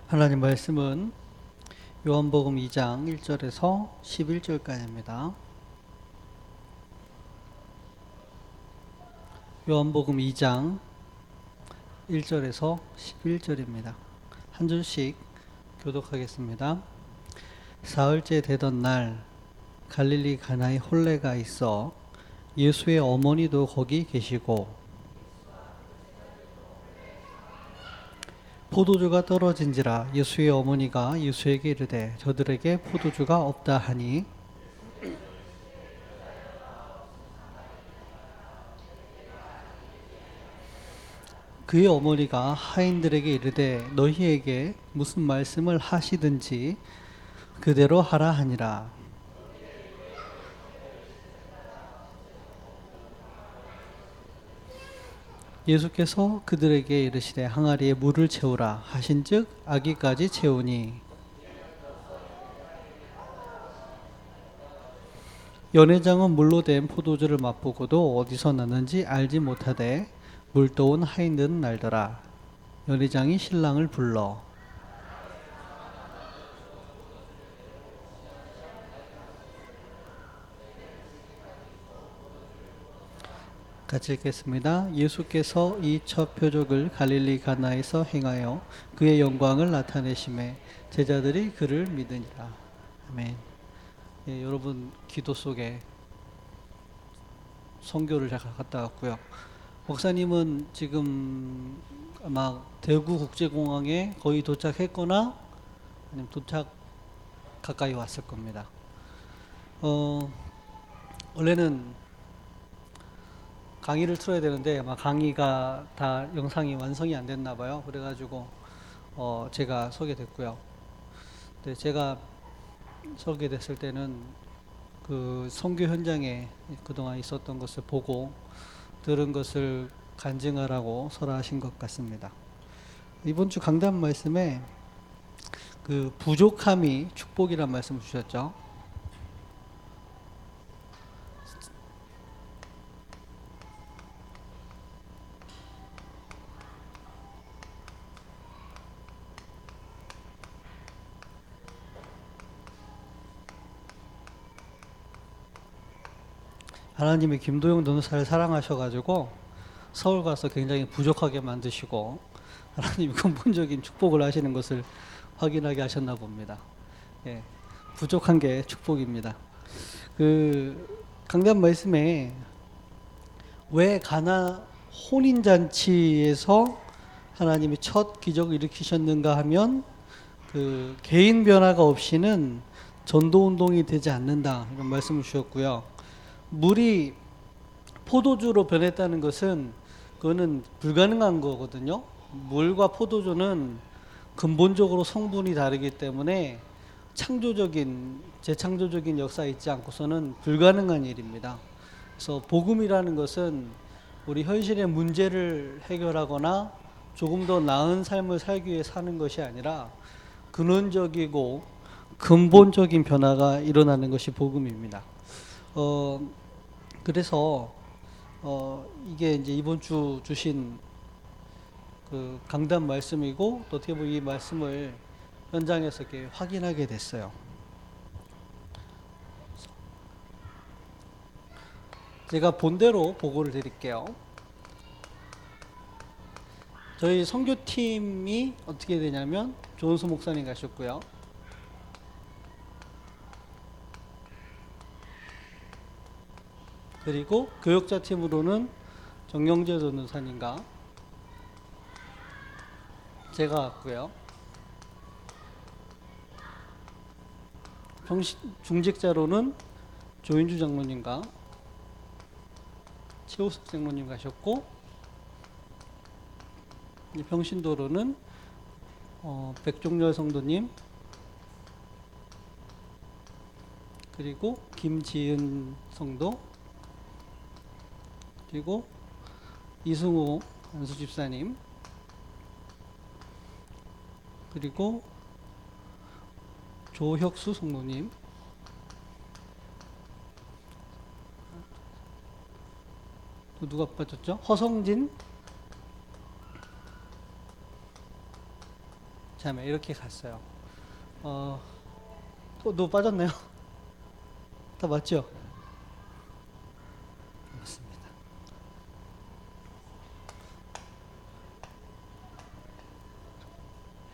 하나님 말씀은 요한복음 2장 1절에서 11절까지입니다. 요한복음 2장 1절에서 11절입니다. 한 줄씩 교독하겠습니다. 사흘째 되던 날 갈릴리 가나에 혼례가 있어 예수의 어머니도 거기 계시고 포도주가 떨어진지라 예수의 어머니가 예수에게 이르되 저들에게 포도주가 없다 하니 그의 어머니가 하인들에게 이르되 너희에게 무슨 말씀을 하시든지 그대로 하라 하니라. 예수께서 그들에게 이르시되 항아리에 물을 채우라 하신즉 아기까지 채우니 연회장은 물로 된 포도주를 맛보고도 어디서 났는지 알지 못하되 물떠온 하인들은 알더라. 연회장이 신랑을 불러 같이 읽겠습니다. 예수께서 이 첫 표적을 갈릴리 가나에서 행하여 그의 영광을 나타내심에 제자들이 그를 믿으니라. 아멘. 예, 여러분 기도 속에 선교를 제가 갔다 왔고요. 목사님은 지금 아마 대구 국제공항에 거의 도착했거나 아니면 도착 가까이 왔을 겁니다. 원래는 강의를 틀어야 되는데 아마 강의가 다 영상이 완성이 안 됐나 봐요. 그래가지고 제가 서게 됐고요. 근데 제가 서게 됐을 때는 그 선교 현장에 그동안 있었던 것을 보고 들은 것을 간증하라고 설하신 것 같습니다. 이번 주 강단 말씀에 그 부족함이 축복이란 말씀을 주셨죠. 하나님이 김도영 변호사를 사랑하셔가지고 서울 가서 굉장히 부족하게 만드시고 하나님이 근본적인 축복을 하시는 것을 확인하게 하셨나 봅니다. 예, 부족한 게 축복입니다. 그 강단 말씀에 왜 가나 혼인잔치에서 하나님이 첫 기적을 일으키셨는가 하면 그 개인 변화가 없이는 전도 운동이 되지 않는다 이런 말씀을 주셨고요. 물이 포도주로 변했다는 것은 그거는 불가능한 거거든요. 물과 포도주는 근본적으로 성분이 다르기 때문에 재창조적인 역사에 있지 않고서는 불가능한 일입니다. 그래서 복음이라는 것은 우리 현실의 문제를 해결하거나 조금 더 나은 삶을 살기 위해 사는 것이 아니라 근원적이고 근본적인 변화가 일어나는 것이 복음입니다. 그래서 이게 이제 이번 주 주신 그 강단 말씀이고 또 어떻게 보면 이 말씀을 현장에서 이렇게 확인하게 됐어요. 제가 본대로 보고를 드릴게요. 저희 선교팀이 어떻게 되냐면 조은수 목사님 가셨고요. 그리고 교역자 팀으로는 정영재 전도사님과 제가 왔고요. 중직자로는 조인주 장로님과 최우석 장로님 가셨고 평신도로는 백종렬 성도님 그리고 김지은 성도 그리고 이승호 안수집사님 그리고 조혁수 성도님 또 누가 빠졌죠? 허성진 자매 이렇게 갔어요. 어, 또 빠졌네요. 다 맞죠? 맞습니다.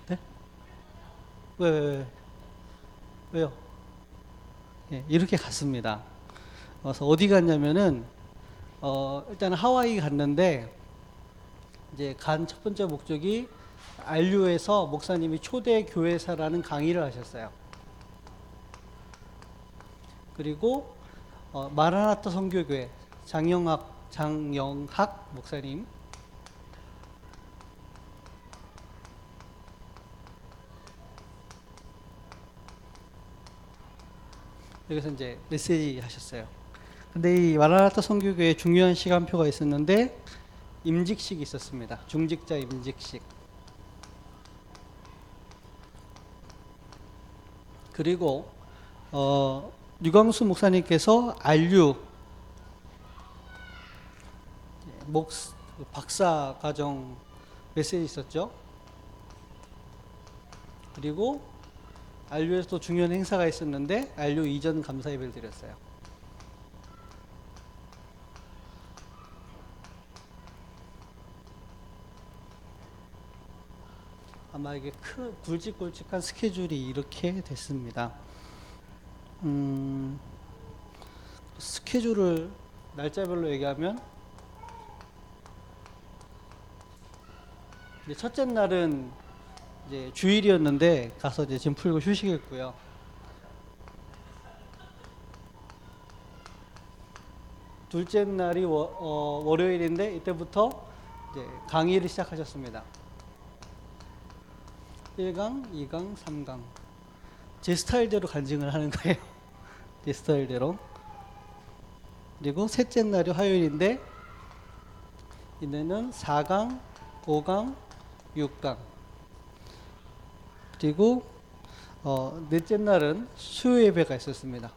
네? 왜? 왜요? 예, 이렇게 갔습니다. 그래서 어디 갔냐면은 일단 하와이 갔는데 이제 간 첫 번째 목적이 안류에서 목사님이 초대 교회사라는 강의를 하셨어요. 그리고 마라나타 선교교회 장영학 목사님, 여기서 이제 메시지 하셨어요. 근데 이 마라나타 선교교회에 중요한 시간표가 있었는데 임직식이 있었습니다. 중직자 임직식. 그리고 유광수 목사님께서 안류 박사 과정 메시지 있었죠. 그리고 안류에서 또 중요한 행사가 있었는데 안류 이전 감사 예배를 드렸어요. 아마 이게 굵직굵직한 스케줄이 이렇게 됐습니다. 스케줄을 날짜별로 얘기하면 이제 첫째 날은 이제 주일이었는데 가서 이제 짐 풀고 휴식했고요. 둘째 날이 월요일인데 이때부터 이제 강의를 시작하셨습니다. 1강, 2강, 3강. 제 스타일대로 간증을 하는 거예요. 제 스타일대로. 그리고 셋째 날이 화요일인데 이때는 4강, 5강, 6강. 그리고 넷째 날은 수요 예배가 있었습니다.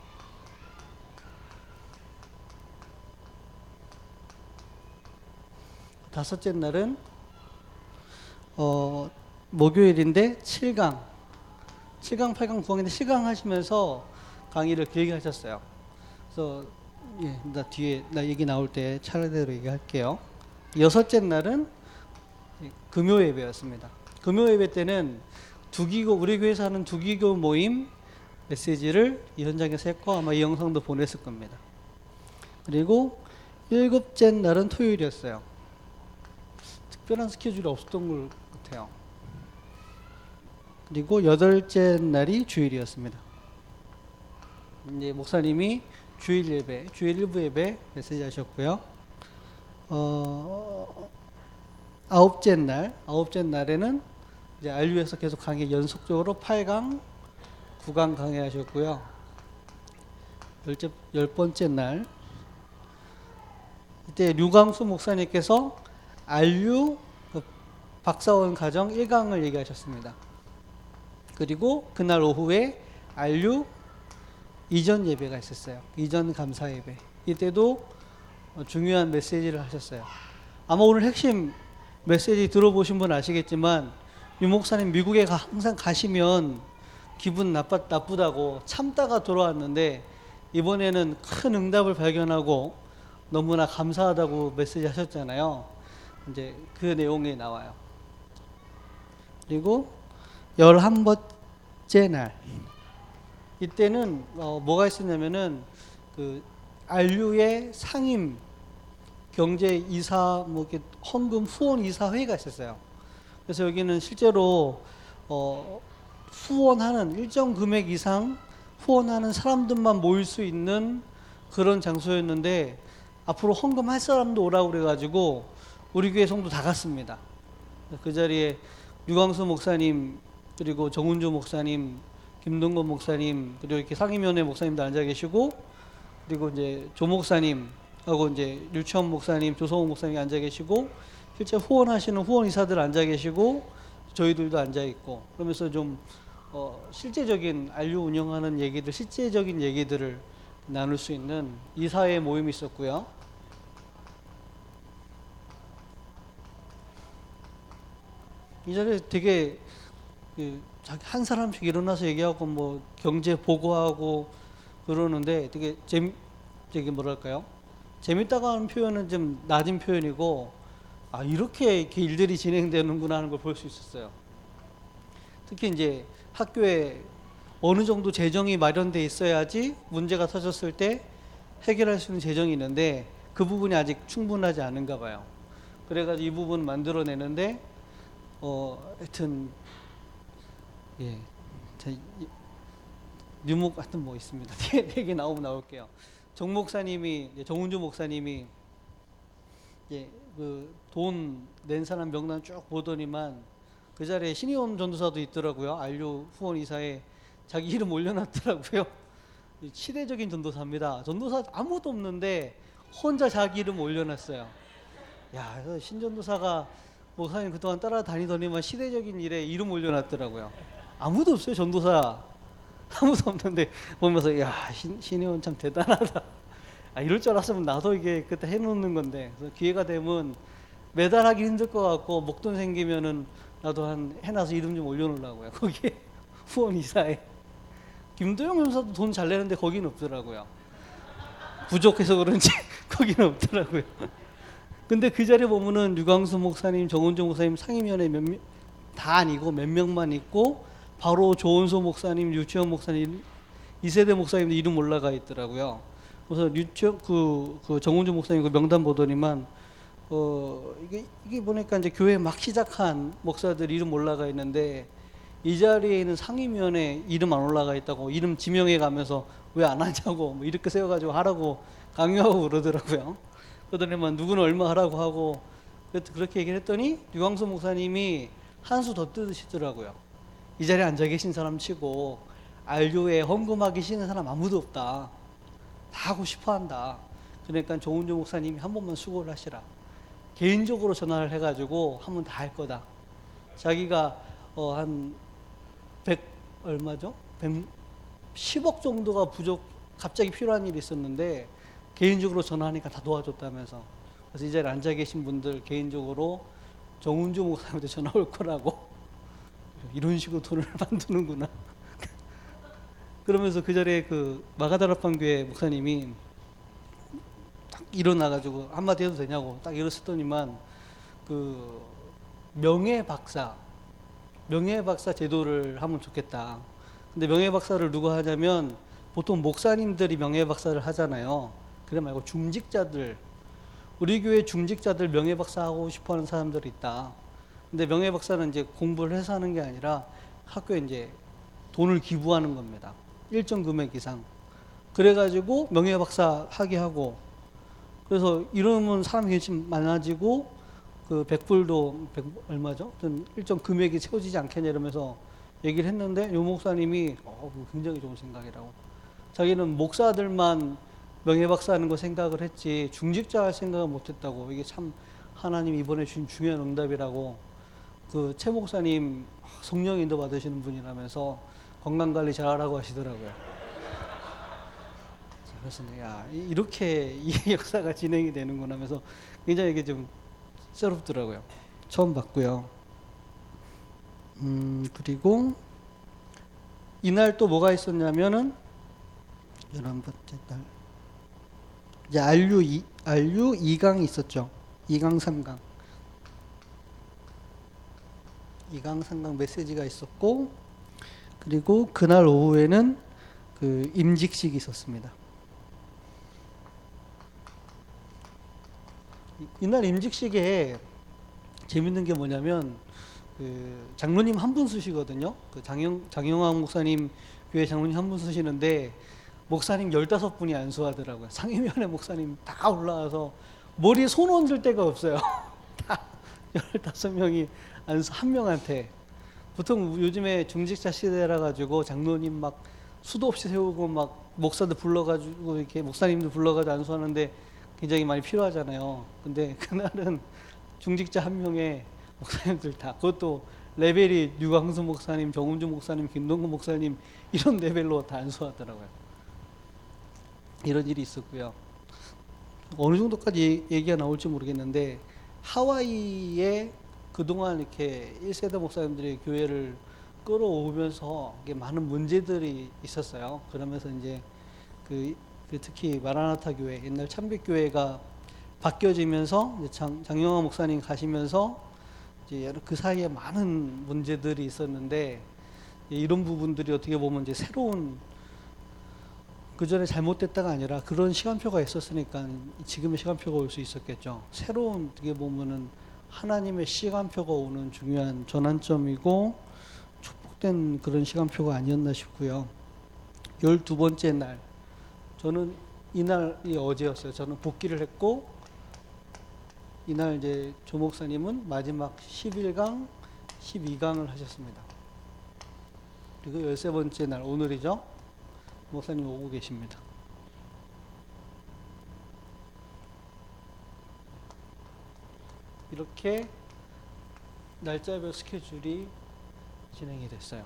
다섯째 날은 목요일인데 7강, 8강, 9강인데 7강 하시면서 강의를 길게 하셨어요. 그래서 예, 나 얘기 나올 때 차례대로 얘기할게요. 여섯째 날은 금요 예배였습니다. 금요 예배 때는 우리 교회에서 하는 두기교 모임 메시지를 이 현장에서 했고 아마 이 영상도 보냈을 겁니다. 그리고 일곱째 날은 토요일이었어요. 특별한 스케줄이 없었던 것 같아요. 그리고 여덟째 날이 주일이었습니다. 이제 목사님이 주일 예배, 주일 일부 예배 메시지 하셨고요. 아홉째 날에는 이제 안류에서 계속 강의 연속적으로 8강, 9강 강의하셨고요. 열 번째 날 이때 류광수 목사님께서 안류 박사원 과정 1강을 얘기하셨습니다. 그리고 그날 오후에 안류 이전 예배가 있었어요. 이전 감사 예배. 이때도 중요한 메시지를 하셨어요. 아마 오늘 핵심 메시지 들어보신 분 아시겠지만 유 목사님 미국에 항상 가시면 기분 나쁘다고 참다가 돌아왔는데 이번에는 큰 응답을 발견하고 너무나 감사하다고 메시지 하셨잖아요. 이제 그 내용이 나와요. 그리고 11번째 날 이때는 뭐가 있었냐면은 그 안류의 상임 경제이사 헌금 후원 이사 회의가 있었어요. 그래서 여기는 실제로 후원하는 일정 금액 이상 후원하는 사람들만 모일 수 있는 그런 장소였는데 앞으로 헌금할 사람도 오라고 그래가지고 우리 교회 성도 다 갔습니다. 그 자리에 유광수 목사님 그리고 정운주 목사님, 김동건 목사님 그리고 이렇게 상임위원회 목사님도 앉아 계시고 그리고 이제 조 목사님하고 이제 류치원 목사님, 조성호 목사님이 앉아 계시고 실제 후원하시는 후원 이사들 앉아 계시고 저희들도 앉아 있고 그러면서 좀 실제적인 안류 운영하는 얘기들, 실제적인 얘기들을 나눌 수 있는 이사회 모임이 있었고요. 이 자리에 되게 한 사람씩 일어나서 얘기하고 뭐 경제 보고하고 그러는데 되게 되게 뭐랄까요? 재밌다고 하는 표현은 좀 낮은 표현이고, 아, 이렇게 일들이 진행되는구나 하는 걸 볼 수 있었어요. 특히 이제 학교에 어느 정도 재정이 마련돼 있어야지 문제가 터졌을 때 해결할 수 있는 재정이 있는데 그 부분이 아직 충분하지 않은가 봐요. 그래가지고 이 부분 만들어내는데 하여튼 예, 유목 하여튼 뭐 있습니다. 되게 나오면 나올게요. 정 목사님이 정운주 목사님이 예, 그 돈 낸 사람 명단 쭉 보더니만 그 자리에 신의원 전도사도 있더라고요. 안류 후원 이사에 자기 이름 올려놨더라고요. 시대적인 전도사입니다. 전도사 아무도 없는데 혼자 자기 이름 올려놨어요. 야, 그래서 신전도사가 목사님 그동안 따라다니더니만 시대적인 일에 이름 올려놨더라고요. 아무도 없어요, 전도사. 아무도 없는데 보면서 야, 신의원 참 대단하다. 아, 이럴 줄 알았으면 나도 이게 그때 해놓는 건데. 그래서 기회가 되면 매달 하기 힘들 것 같고 목돈 생기면은 나도 해놔서 이름 좀 올려놓으려고요. 거기에 후원 이사에. 김도영 전사도 돈 잘 내는데 거기는 없더라고요. 부족해서 그런지 거기는 없더라고요. 근데 그 자리에 보면은 유광수 목사님, 정은종 목사님 상임위원회 다 아니고 몇 명만 있고 바로 조은소 목사님, 유치원 목사님, 이세대 목사님도 이름 올라가 있더라고요. 그래서 그 정은종 목사님 그 명단 보더니만 이게 보니까 이제 교회 막 시작한 목사들 이름 올라가 있는데 이 자리에 있는 상임위원회 이름 안 올라가 있다고 이름 지명해 가면서 왜 안 하냐고 뭐 이렇게 세워가지고 하라고 강요하고 그러더라고요. 그러더니만 누구는 얼마 하라고 하고 그렇게 얘기를 했더니 유광수 목사님이 한 수 더 뜯으시더라고요. 이 자리에 앉아 계신 사람 치고 안류에 헌금하기 싫은 사람 아무도 없다. 다 하고 싶어 한다. 그러니까 조은주 목사님이 한 번만 수고를 하시라. 개인적으로 전화를 해가지고 한 번 다 할 거다. 자기가 한 100 얼마죠? 10억 정도가 갑자기 필요한 일이 있었는데 개인적으로 전화하니까 다 도와줬다면서. 그래서 이 자리에 앉아 계신 분들 개인적으로 정운주 목사님한테 전화 올 거라고. 이런 식으로 돈을 만드는구나. 그러면서 그 자리에 그 마가다락방 교회 목사님이 딱 일어나가지고 한마디 해도 되냐고 딱 일었더니만 그 명예박사 제도를 하면 좋겠다. 근데 명예박사를 누가 하냐면 보통 목사님들이 명예박사를 하잖아요. 그래 말고 중직자들, 우리 교회 중직자들 명예박사 하고 싶어하는 사람들이 있다. 근데 명예박사는 이제 공부를 해서 하는 게 아니라 학교에 이제 돈을 기부하는 겁니다. 일정 금액 이상. 그래가지고 명예박사 하게 하고, 그래서 이러면 사람이 훨씬 많아지고 그 100불도 얼마죠? 일정 금액이 채워지지 않겠냐 이러면서 얘기를 했는데 요 목사님이 굉장히 좋은 생각이라고. 자기는 목사들만 명예박사 하는 거 생각을 했지 중직자 할 생각은 못했다고. 이게 참 하나님이 이번에 주신 중요한 응답이라고. 그 최 목사님 성령 인도 받으시는 분이라면서 건강관리 잘하라고 하시더라고요. 그래서 야, 이렇게 이 역사가 진행이 되는구나 하면서 굉장히 이게 좀 새롭더라고요. 처음 봤고요. 그리고 이날 또 뭐가 있었냐면은 11번째 날 이제 안류 2강이 있었죠. 2강 3강 2강 3강 메시지가 있었고, 그리고 그날 오후에는 그 임직식이 있었습니다. 이날 임직식에 재밌는 게 뭐냐면 그 장로님 한 분 쓰시거든요. 그 장영왕 목사님 교회 장로님 한 분 쓰시는데 목사님 15분이 안수하더라고요. 상임위원회 목사님 다 올라와서 머리에 손 얹을 데가 없어요. 다 15명이 안수 한 명한테. 보통 요즘에 중직자 시대라 가지고 장로님 막 수도 없이 세우고 막 목사들 불러가지고 이렇게 목사님들 불러가지고 안수하는데 굉장히 많이 필요하잖아요. 근데 그날은 중직자 한 명에 목사님들 다, 그것도 레벨이 유광수 목사님, 정운주 목사님, 김동근 목사님 이런 레벨로 다 안수하더라고요. 이런 일이 있었고요. 어느 정도까지 얘기가 나올지 모르겠는데 하와이에 그동안 이렇게 1세대 목사님들이 교회를 끌어오면서 이게 많은 문제들이 있었어요. 그러면서 이제 그 특히 마라나타 교회, 옛날 참빛교회가 바뀌어지면서 이제 장영화 목사님 가시면서 이제 그 사이에 많은 문제들이 있었는데, 이런 부분들이 어떻게 보면 이제 새로운, 그 전에 잘못됐다가 아니라 그런 시간표가 있었으니까 지금의 시간표가 올 수 있었겠죠. 새로운, 어떻게 보면은 하나님의 시간표가 오는 중요한 전환점이고 축복된 그런 시간표가 아니었나 싶고요. 12번째 날, 저는 이날이 어제였어요. 저는 복귀를 했고, 이날 이제 조 목사님은 마지막 11강, 12강을 하셨습니다. 그리고 13번째 날, 오늘이죠. 목사님 오고 계십니다. 이렇게 날짜별 스케줄이 진행이 됐어요.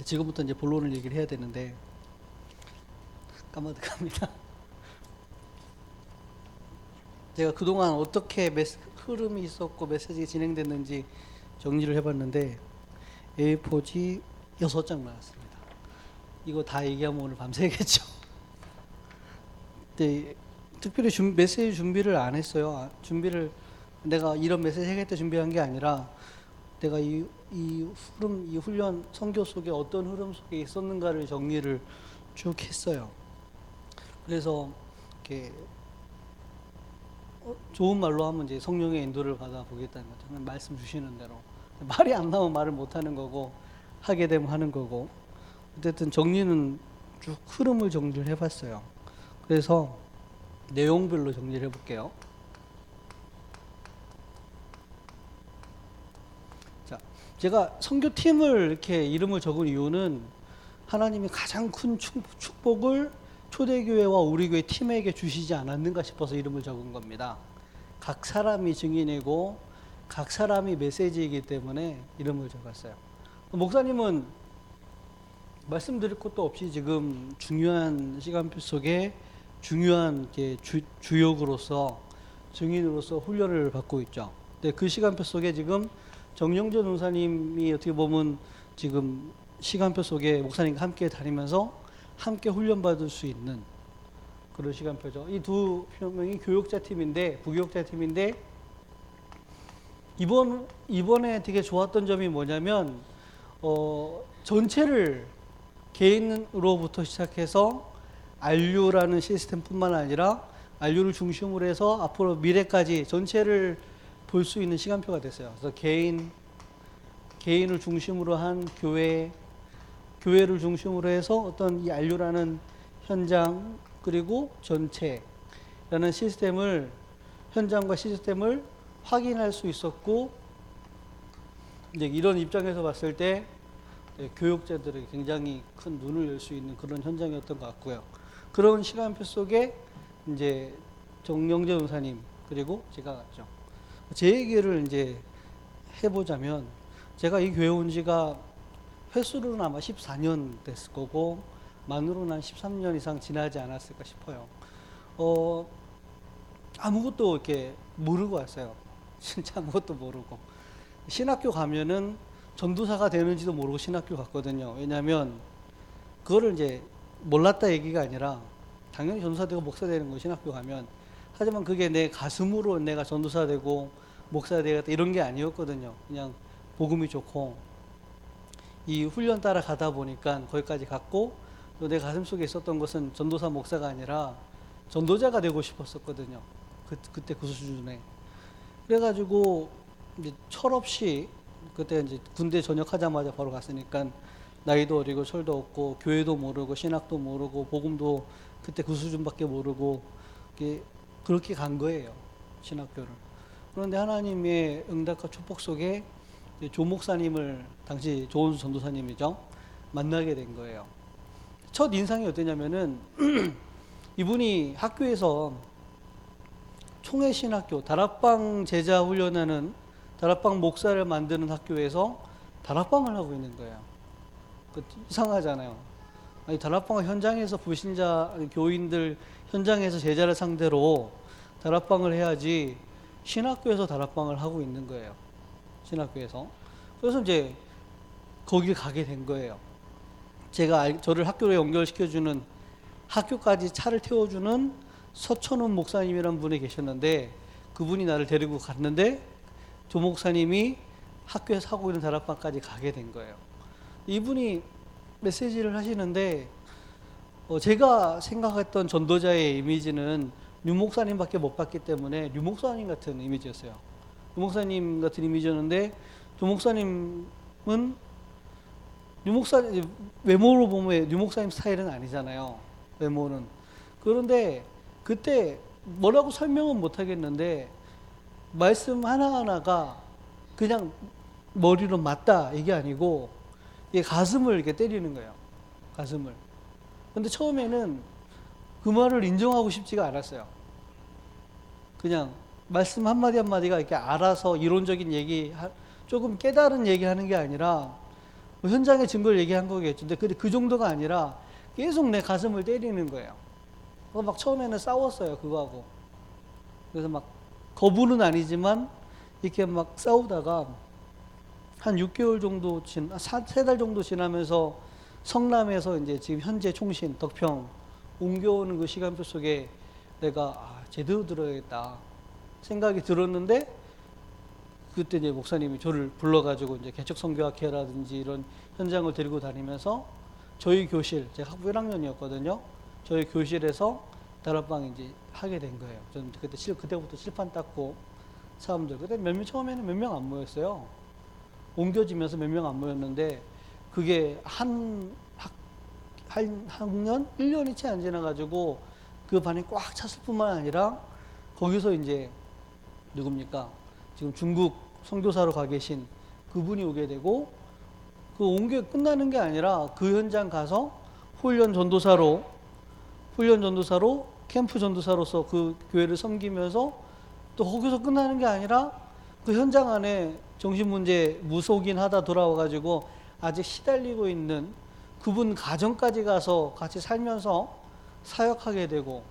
지금부터 이제 본론을 얘기를 해야 되는데 까마득합니다. 제가 그동안 어떻게 흐름이 있었고 메시지가 진행됐는지 정리를 해봤는데 A4지 6장 나왔습니다. 이거 다 얘기하면 오늘 밤새겠죠. 근데 특별히 메시지 준비를 안 했어요. 준비를 내가 이런 메시지 하겠다 준비한 게 아니라 내가 이 흐름, 이 훈련 선교 속에 어떤 흐름 속에 있었는가를 정리를 쭉 했어요. 그래서 이렇게 좋은 말로 하면 이제 성령의 인도를 받아 보겠다는 거죠. 말씀 주시는 대로. 말이 안 나오면 말을 못 하는 거고, 하게 되면 하는 거고. 어쨌든 정리는 쭉 흐름을 정리를 해봤어요. 그래서 내용별로 정리를 해볼게요. 자, 제가 선교팀을 이렇게 이름을 적은 이유는 하나님이 가장 큰 축복을 초대교회와 우리 교회 팀에게 주시지 않았는가 싶어서 이름을 적은 겁니다. 각 사람이 증인이고 각 사람이 메시지이기 때문에 이름을 적었어요. 목사님은 말씀드릴 것도 없이 지금 중요한 시간표 속에 중요한 주역으로서 증인으로서 훈련을 받고 있죠. 근데 그 시간표 속에 지금 정영전 목사님이 어떻게 보면 지금 시간표 속에 목사님과 함께 다니면서 함께 훈련받을 수 있는 그런 시간표죠. 이 두 명이 교육자 팀인데, 부교육자 팀인데, 이번에 되게 좋았던 점이 뭐냐면, 전체를 개인으로부터 시작해서 안류라는 시스템뿐만 아니라 안류를 중심으로 해서 앞으로 미래까지 전체를 볼 수 있는 시간표가 됐어요. 그래서 개인을 중심으로 한 교회를 중심으로 해서 어떤 이 안류라는 현장 그리고 전체라는 시스템을, 현장과 시스템을 확인할 수 있었고, 이제 이런 입장에서 봤을 때 교육자들에게 굉장히 큰 눈을 열 수 있는 그런 현장이었던 것 같고요. 그런 시간표 속에 이제 정영재 원사님 그리고 제가 갔죠. 제 얘기를 이제 해보자면, 제가 이 교회 온 지가 횟수로는 아마 14년 됐을 거고 만으로는 한 13년 이상 지나지 않았을까 싶어요. 아무것도 이렇게 모르고 왔어요. 진짜 아무것도 모르고. 신학교 가면은 전도사가 되는지도 모르고 신학교 갔거든요. 왜냐하면 그거를 이제 몰랐다 얘기가 아니라 당연히 전도사 되고 목사 되는 거 신학교 가면. 하지만 그게 내 가슴으로 내가 전도사 되고 목사 되겠다 이런 게 아니었거든요. 그냥 복음이 좋고 이 훈련 따라 가다 보니까 거기까지 갔고, 또 내 가슴 속에 있었던 것은 전도사 목사가 아니라 전도자가 되고 싶었었거든요. 그때 그 수준에. 그래가지고 이제 철없이 그때 이제 군대 전역하자마자 바로 갔으니까 나이도 어리고 철도 없고 교회도 모르고 신학도 모르고 복음도 그때 그 수준밖에 모르고 그렇게 간 거예요. 신학교를. 그런데 하나님의 응답과 축복 속에 조 목사님을, 당시 조은수 전도사님이죠, 만나게 된 거예요. 첫 인상이 어땠냐면은 이분이 학교에서 총회신학교, 다락방 제자 훈련하는, 다락방 목사를 만드는 학교에서 다락방을 하고 있는 거예요. 이상하잖아요. 아니, 다락방 현장에서 불신자 교인들 현장에서 제자를 상대로 다락방을 해야지 신학교에서 다락방을 하고 있는 거예요. 신학교에서. 그래서 이제 거길 가게 된 거예요. 저를 학교로 연결시켜주는, 학교까지 차를 태워주는 서천훈 목사님이란 분이 계셨는데, 그분이 나를 데리고 갔는데 조 목사님이 학교에서 하고 있는 다락방까지 가게 된 거예요. 이분이 메시지를 하시는데 제가 생각했던 전도자의 이미지는 류 목사님밖에 못 봤기 때문에 류 목사님 같은 이미지였어요. 류 목사님 같은 이미지였는데, 조 목사님은 류 목사님 외모로 보면 류 목사님 스타일은 아니잖아요. 외모는. 그런데 그때 뭐라고 설명은 못 하겠는데 말씀 하나하나가 그냥 머리로 맞다 이게 아니고 이게 가슴을 이렇게 때리는 거예요. 가슴을. 근데 처음에는 그 말을 인정하고 싶지가 않았어요. 그냥 말씀 한마디 한마디가 이렇게 알아서 이론적인 얘기, 조금 깨달은 얘기하는 게 아니라 뭐 현장의 증거를 얘기한 거겠죠. 근데 그 정도가 아니라 계속 내 가슴을 때리는 거예요. 그래서 막 처음에는 싸웠어요, 그거하고. 그래서 막 거부는 아니지만 이렇게 막 싸우다가 한 6개월 정도 3달 정도 지나면서 성남에서 이제 지금 현재 총신, 덕평 옮겨오는 그 시간표 속에 내가 제대로 들어야겠다 생각이 들었는데, 그때 이제 목사님이 저를 불러가지고 이제 개척 선교학회라든지 이런 현장을 데리고 다니면서 저희 교실, 제가 학부 1학년이었거든요. 저희 교실에서 다락방 이제 하게 된 거예요. 저는 그때부터 칠판 닦고 사람들. 그때 처음에는 몇 명 안 모였어요. 옮겨지면서 몇 명 안 모였는데, 그게 한 학년? 1년이 채 안 지나가지고 그 반이 꽉 찼을 뿐만 아니라 거기서 이제 누굽니까? 지금 중국 선교사로 가 계신 그분이 오게 되고, 그 옮겨 끝나는 게 아니라 그 현장 가서 훈련 전도사로 캠프 전도사로서 그 교회를 섬기면서, 또 거기서 끝나는 게 아니라 그 현장 안에 정신문제 무속인 하다 돌아와가지고 아직 시달리고 있는 그분 가정까지 가서 같이 살면서 사역하게 되고,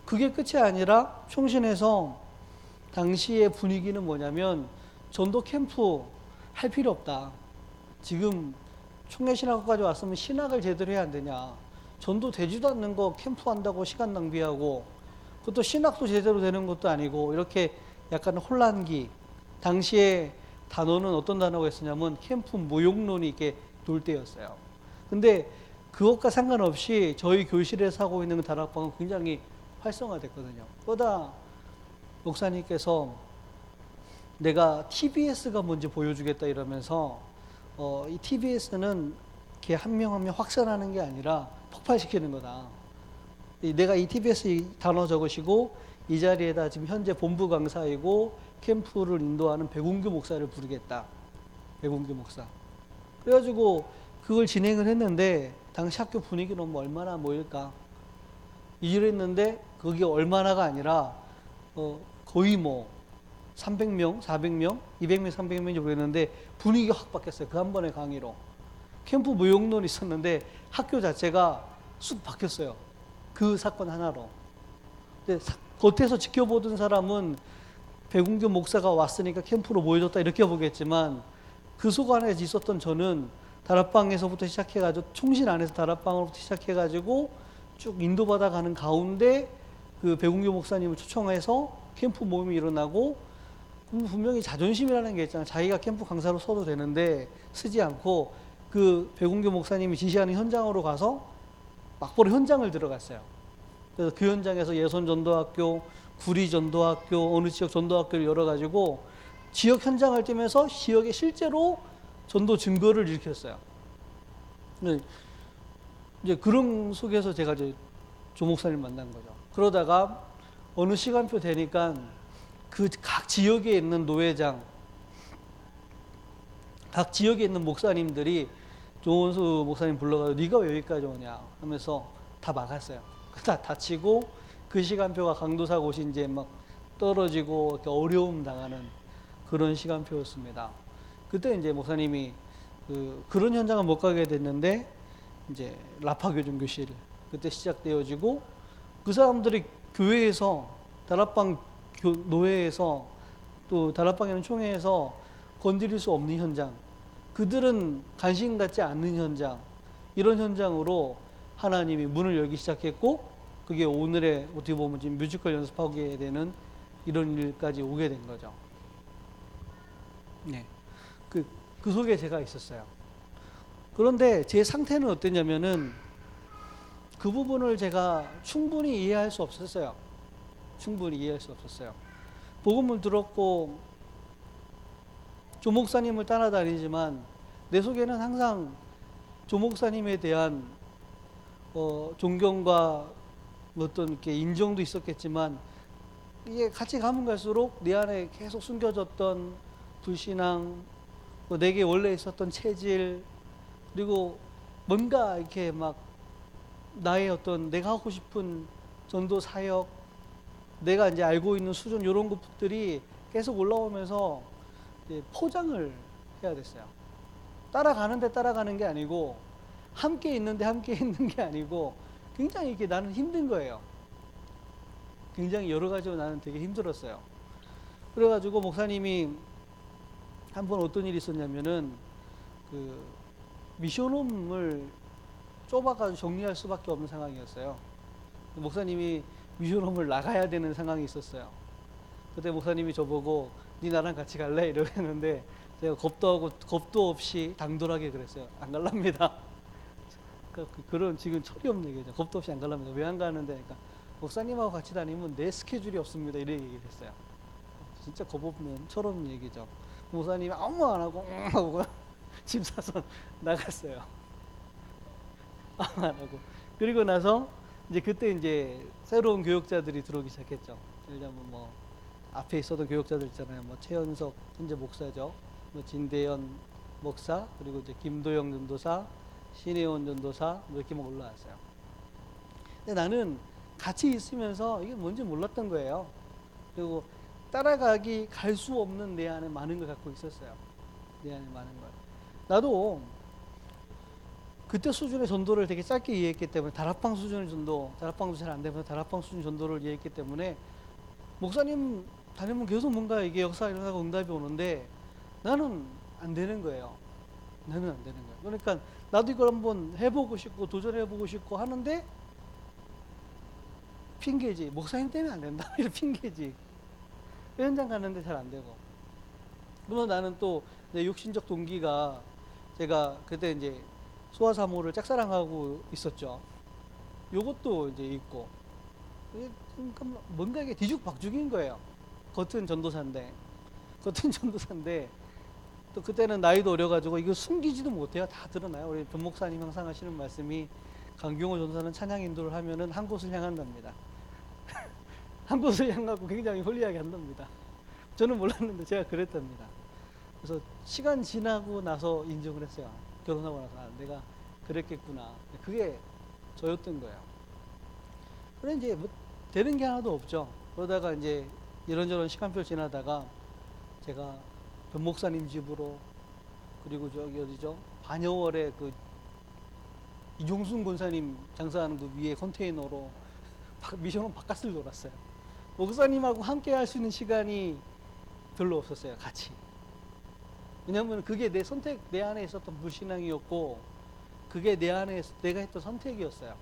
그게 끝이 아니라 총신에서 당시의 분위기는 뭐냐면 전도 캠프 할 필요 없다. 지금 총회신학까지 왔으면 신학을 제대로 해야 안 되냐. 전도 되지도 않는 거 캠프 한다고 시간 낭비하고, 그것도 신학도 제대로 되는 것도 아니고, 이렇게 약간 혼란기. 당시에 단어는 어떤 단어가 있었냐면 캠프 모욕론이 이렇게 돌 때였어요. 근데 그것과 상관없이 저희 교실에서 하고 있는 다락방은 굉장히 활성화됐거든요. 그러다 목사님께서 내가 TBS가 뭔지 보여주겠다 이러면서 이 TBS는 이렇게 한 명 한 명 확산하는 게 아니라 폭발시키는 거다. 내가 이 TBS 단어 적으시고 이 자리에다 지금 현재 본부 강사이고 캠프를 인도하는 백운규 목사를 부르겠다. 백운규 목사. 그래가지고 그걸 진행을 했는데 당시 학교 분위기는 뭐 얼마나 모일까 이랬는데, 그게 얼마나가 아니라 거의 뭐 300명, 400명, 200명, 300명인지 모르겠는데 분위기가 확 바뀌었어요. 그 한 번의 강의로. 캠프 무용론이 있었는데 학교 자체가 쑥 바뀌었어요. 그 사건 하나로. 근데 겉에서 지켜보던 사람은 백운규 목사가 왔으니까 캠프로 모여줬다 이렇게 보겠지만, 그 속 안에 있었던 저는 다락방에서부터 시작해가지고 총신 안에서 다락방으로부터 시작해가지고 쭉 인도받아 가는 가운데 그 백운규 목사님을 초청해서 캠프 모임이 일어나고, 분명히 자존심이라는 게 있잖아요. 자기가 캠프 강사로 써도 되는데 쓰지 않고 그 백운규 목사님이 지시하는 현장으로 가서 막바로 현장을 들어갔어요. 그래서 그 현장에서 예손전도학교, 구리전도학교, 어느 지역 전도학교를 열어가지고 지역 현장을 뛰면서 지역에 실제로 전도 증거를 일으켰어요. 이제 그런 속에서 제가 이제 조 목사님 만난 거죠. 그러다가 어느 시간표 되니까 그 각 지역에 있는 노회장, 각 지역에 있는 목사님들이 조원수 목사님 불러가지고 네가 왜 여기까지 오냐 하면서 다 막았어요. 다 다치고 그 시간표가 강도사고 옷이 이제 막 떨어지고 이렇게 어려움 당하는 그런 시간표였습니다. 그때 이제 목사님이 그런 현장은 못 가게 됐는데 이제 라파 교정교실 그때 시작되어지고, 그 사람들이 교회에서 다락방 노회에서 또 다락방에는 총회에서 건드릴 수 없는 현장, 그들은 관심 갖지 않는 현장, 이런 현장으로 하나님이 문을 열기 시작했고, 그게 오늘의 어떻게 보면 지금 뮤지컬 연습하게 되는 이런 일까지 오게 된 거죠. 네. 그 속에 제가 있었어요. 그런데 제 상태는 어땠냐면은 그 부분을 제가 충분히 이해할 수 없었어요. 충분히 이해할 수 없었어요. 복음을 들었고 조 목사님을 따라다니지만 내 속에는 항상 조 목사님에 대한 존경과 어떤 이렇게 인정도 있었겠지만, 이게 같이 가면 갈수록 내 안에 계속 숨겨졌던 불신앙, 내게 원래 있었던 체질, 그리고 뭔가 이렇게 막 나의 어떤 내가 하고 싶은 전도 사역, 내가 이제 알고 있는 수준, 이런 것들이 계속 올라오면서 포장을 해야 됐어요. 따라가는데 따라가는 게 아니고, 함께 있는데 함께 있는 게 아니고, 굉장히 이게 나는 힘든 거예요. 굉장히 여러 가지로 나는 되게 힘들었어요. 그래가지고 목사님이 한번 어떤 일이 있었냐면은, 그 미션홈을 좁아가지고 정리할 수밖에 없는 상황이었어요. 목사님이 미션홈을 나가야 되는 상황이 있었어요. 그때 목사님이 저보고 네 나랑 같이 갈래? 이러고 했는데, 제가 겁도 없이 당돌하게 그랬어요. 안 갈랍니다. 그런 지금 철이 없는 얘기죠. 겁도 없이 안 갈랍니다. 왜 안 가는데? 그러니까 목사님하고 같이 다니면 내 스케줄이 없습니다. 이런 얘기를 했어요. 진짜 겁 없는, 철 없는 얘기죠. 목사님이 아무 말 안 하고 하고 짐 싸서 나갔어요. 아무 말 안 하고. 그리고 나서 이제 그때 이제 새로운 교역자들이 들어오기 시작했죠. 예를 들면 뭐 앞에 있었던 교역자들 있잖아요. 뭐 최연석 현재 목사죠. 뭐 진대현 목사, 그리고 이제 김도영 전도사, 신혜원 전도사, 뭐 이렇게 막 올라왔어요. 근데 나는 같이 있으면서 이게 뭔지 몰랐던 거예요. 그리고 따라가기 갈 수 없는 내 안에 많은 걸 갖고 있었어요. 내 안에 많은 걸. 나도 그때 수준의 전도를 되게 짧게 이해했기 때문에, 다락방 수준의 전도, 다락방도 잘 안 되면서 다락방 수준 전도를 이해했기 때문에, 목사님 다니면 계속 뭔가 이게 역사가 일어나고 응답이 오는데 나는 안 되는 거예요. 나는 안 되는 거예요. 그러니까 나도 이걸 한번 해보고 싶고 도전해보고 싶고 하는데, 핑계지. 목사님 때문에 안 된다. 이런 핑계지. 현장 가는데 잘 안 되고. 그러면 나는 또 내 육신적 동기가, 제가 그때 이제 소아사모를 짝사랑하고 있었죠. 요것도 이제 있고. 그러니까 뭔가 이게 뒤죽박죽인 거예요. 겉은 전도사인데. 또 그때는 나이도 어려가지고 이거 숨기지도 못해요. 다 드러나요. 우리 변 목사님 항상 하시는 말씀이, 강경호 전사는 찬양 인도를 하면은 한 곳을 향한답니다. 한 곳을 향하고 굉장히 홀리하게 한답니다. 저는 몰랐는데 제가 그랬답니다. 그래서 시간 지나고 나서 인정을 했어요. 결혼하고 나서 내가 그랬겠구나. 그게 저였던 거예요. 그래 이제 뭐 되는 게 하나도 없죠. 그러다가 이제 이런저런 시간표 지나다가 제가 변 목사님 집으로, 그리고 저기 어디죠? 반여월에 그 이종순 권사님 장사하는 그 위에 컨테이너로 미션홈 바깥을 돌았어요. 목사님하고 함께 할 수 있는 시간이 별로 없었어요. 같이. 왜냐하면 그게 내 선택, 내 안에 있었던 불신앙이었고, 그게 내 안에 내가 했던 선택이었어요.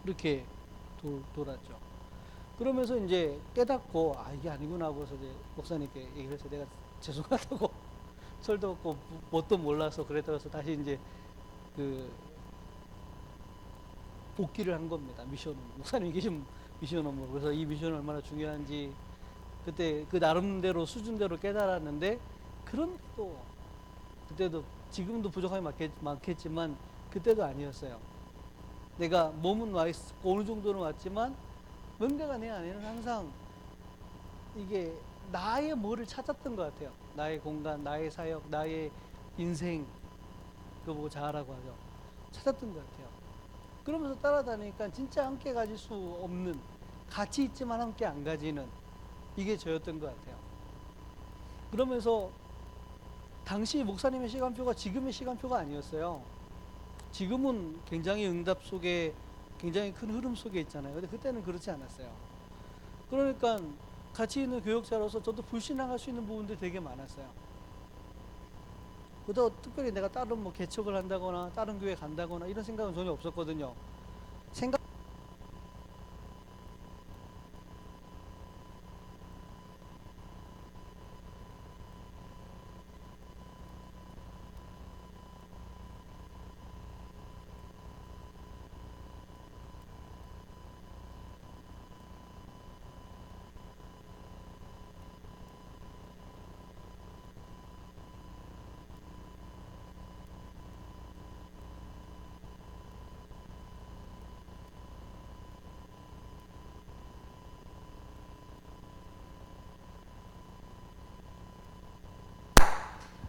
이렇게 돌았죠. 그러면서 이제 깨닫고, 이게 아니구나 하고서 이제 목사님께 얘기를 해서, 내가 죄송하다고 설도 없고 뭣도 몰라서 그랬다고 해서 다시 이제 그 복귀를 한 겁니다. 미션홈. 목사님이 계신 미션홈으로. 그래서 이 미션이 얼마나 중요한지 그때 그 나름대로 수준대로 깨달았는데, 그런 또 그때도, 지금도 부족함이 많겠지만 그때도 아니었어요. 내가 몸은 와 있고 어느 정도는 왔지만 뭔가가 내 안에는 항상 이게 나의 뭐를 찾았던 것 같아요. 나의 공간, 나의 사역, 나의 인생, 그거 보고 자아라고 하죠. 찾았던 것 같아요. 그러면서 따라다니니까 진짜 함께 가질 수 없는, 같이 있지만 함께 안 가지는, 이게 저였던 것 같아요. 그러면서 당시 목사님의 시간표가 지금의 시간표가 아니었어요. 지금은 굉장히 응답 속에 굉장히 큰 흐름 속에 있잖아요. 근데 그때는 그렇지 않았어요. 그러니까 같이 있는 교역자로서 저도 불신앙할 수 있는 부분들이 되게 많았어요. 그도 특별히 내가 다른 뭐 개척을 한다거나 다른 교회 간다거나 이런 생각은 전혀 없었거든요. 생각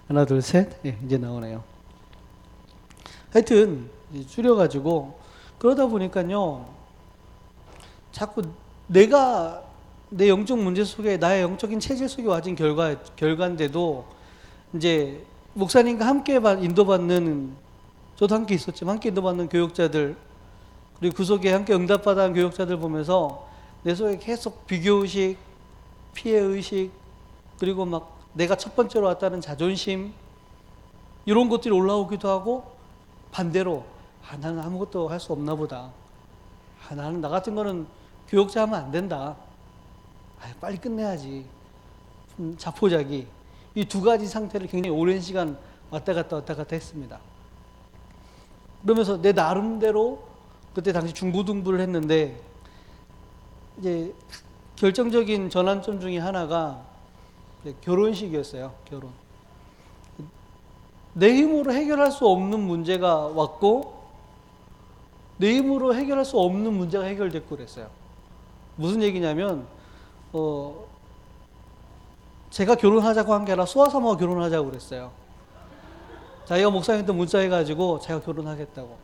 하나 둘 셋. 예, 이제 나오네요. 하여튼 줄여가지고 그러다 보니까요. 자꾸 내가 내 영적 문제 속에 나의 영적인 체질 속에 와진 결과인데도 이제 목사님과 함께 인도받는 저도 함께 있었지만 함께 인도받는 교육자들 그리고 그 속에 함께 응답받은 교육자들 보면서 내 속에 계속 비교의식, 피해의식 그리고 막 내가 첫 번째로 왔다는 자존심 이런 것들이 올라오기도 하고 반대로 나는 아무것도 할 수 없나 보다. 나는 나 같은 거는 교육자 하면 안 된다. 빨리 끝내야지. 자포자기. 이 두 가지 상태를 굉장히 오랜 시간 왔다 갔다 했습니다. 그러면서 내 나름대로 그때 당시 중고등부를 했는데 이제 결정적인 전환점 중에 하나가 결혼식이었어요. 결혼. 내 힘으로 해결할 수 없는 문제가 왔고 내 힘으로 해결할 수 없는 문제가 해결됐고 그랬어요. 무슨 얘기냐면 제가 결혼하자고 한 게 아니라 수아사모가 결혼하자고 그랬어요. 자기가 목사님한테 문자해가지고 자기가 결혼하겠다고.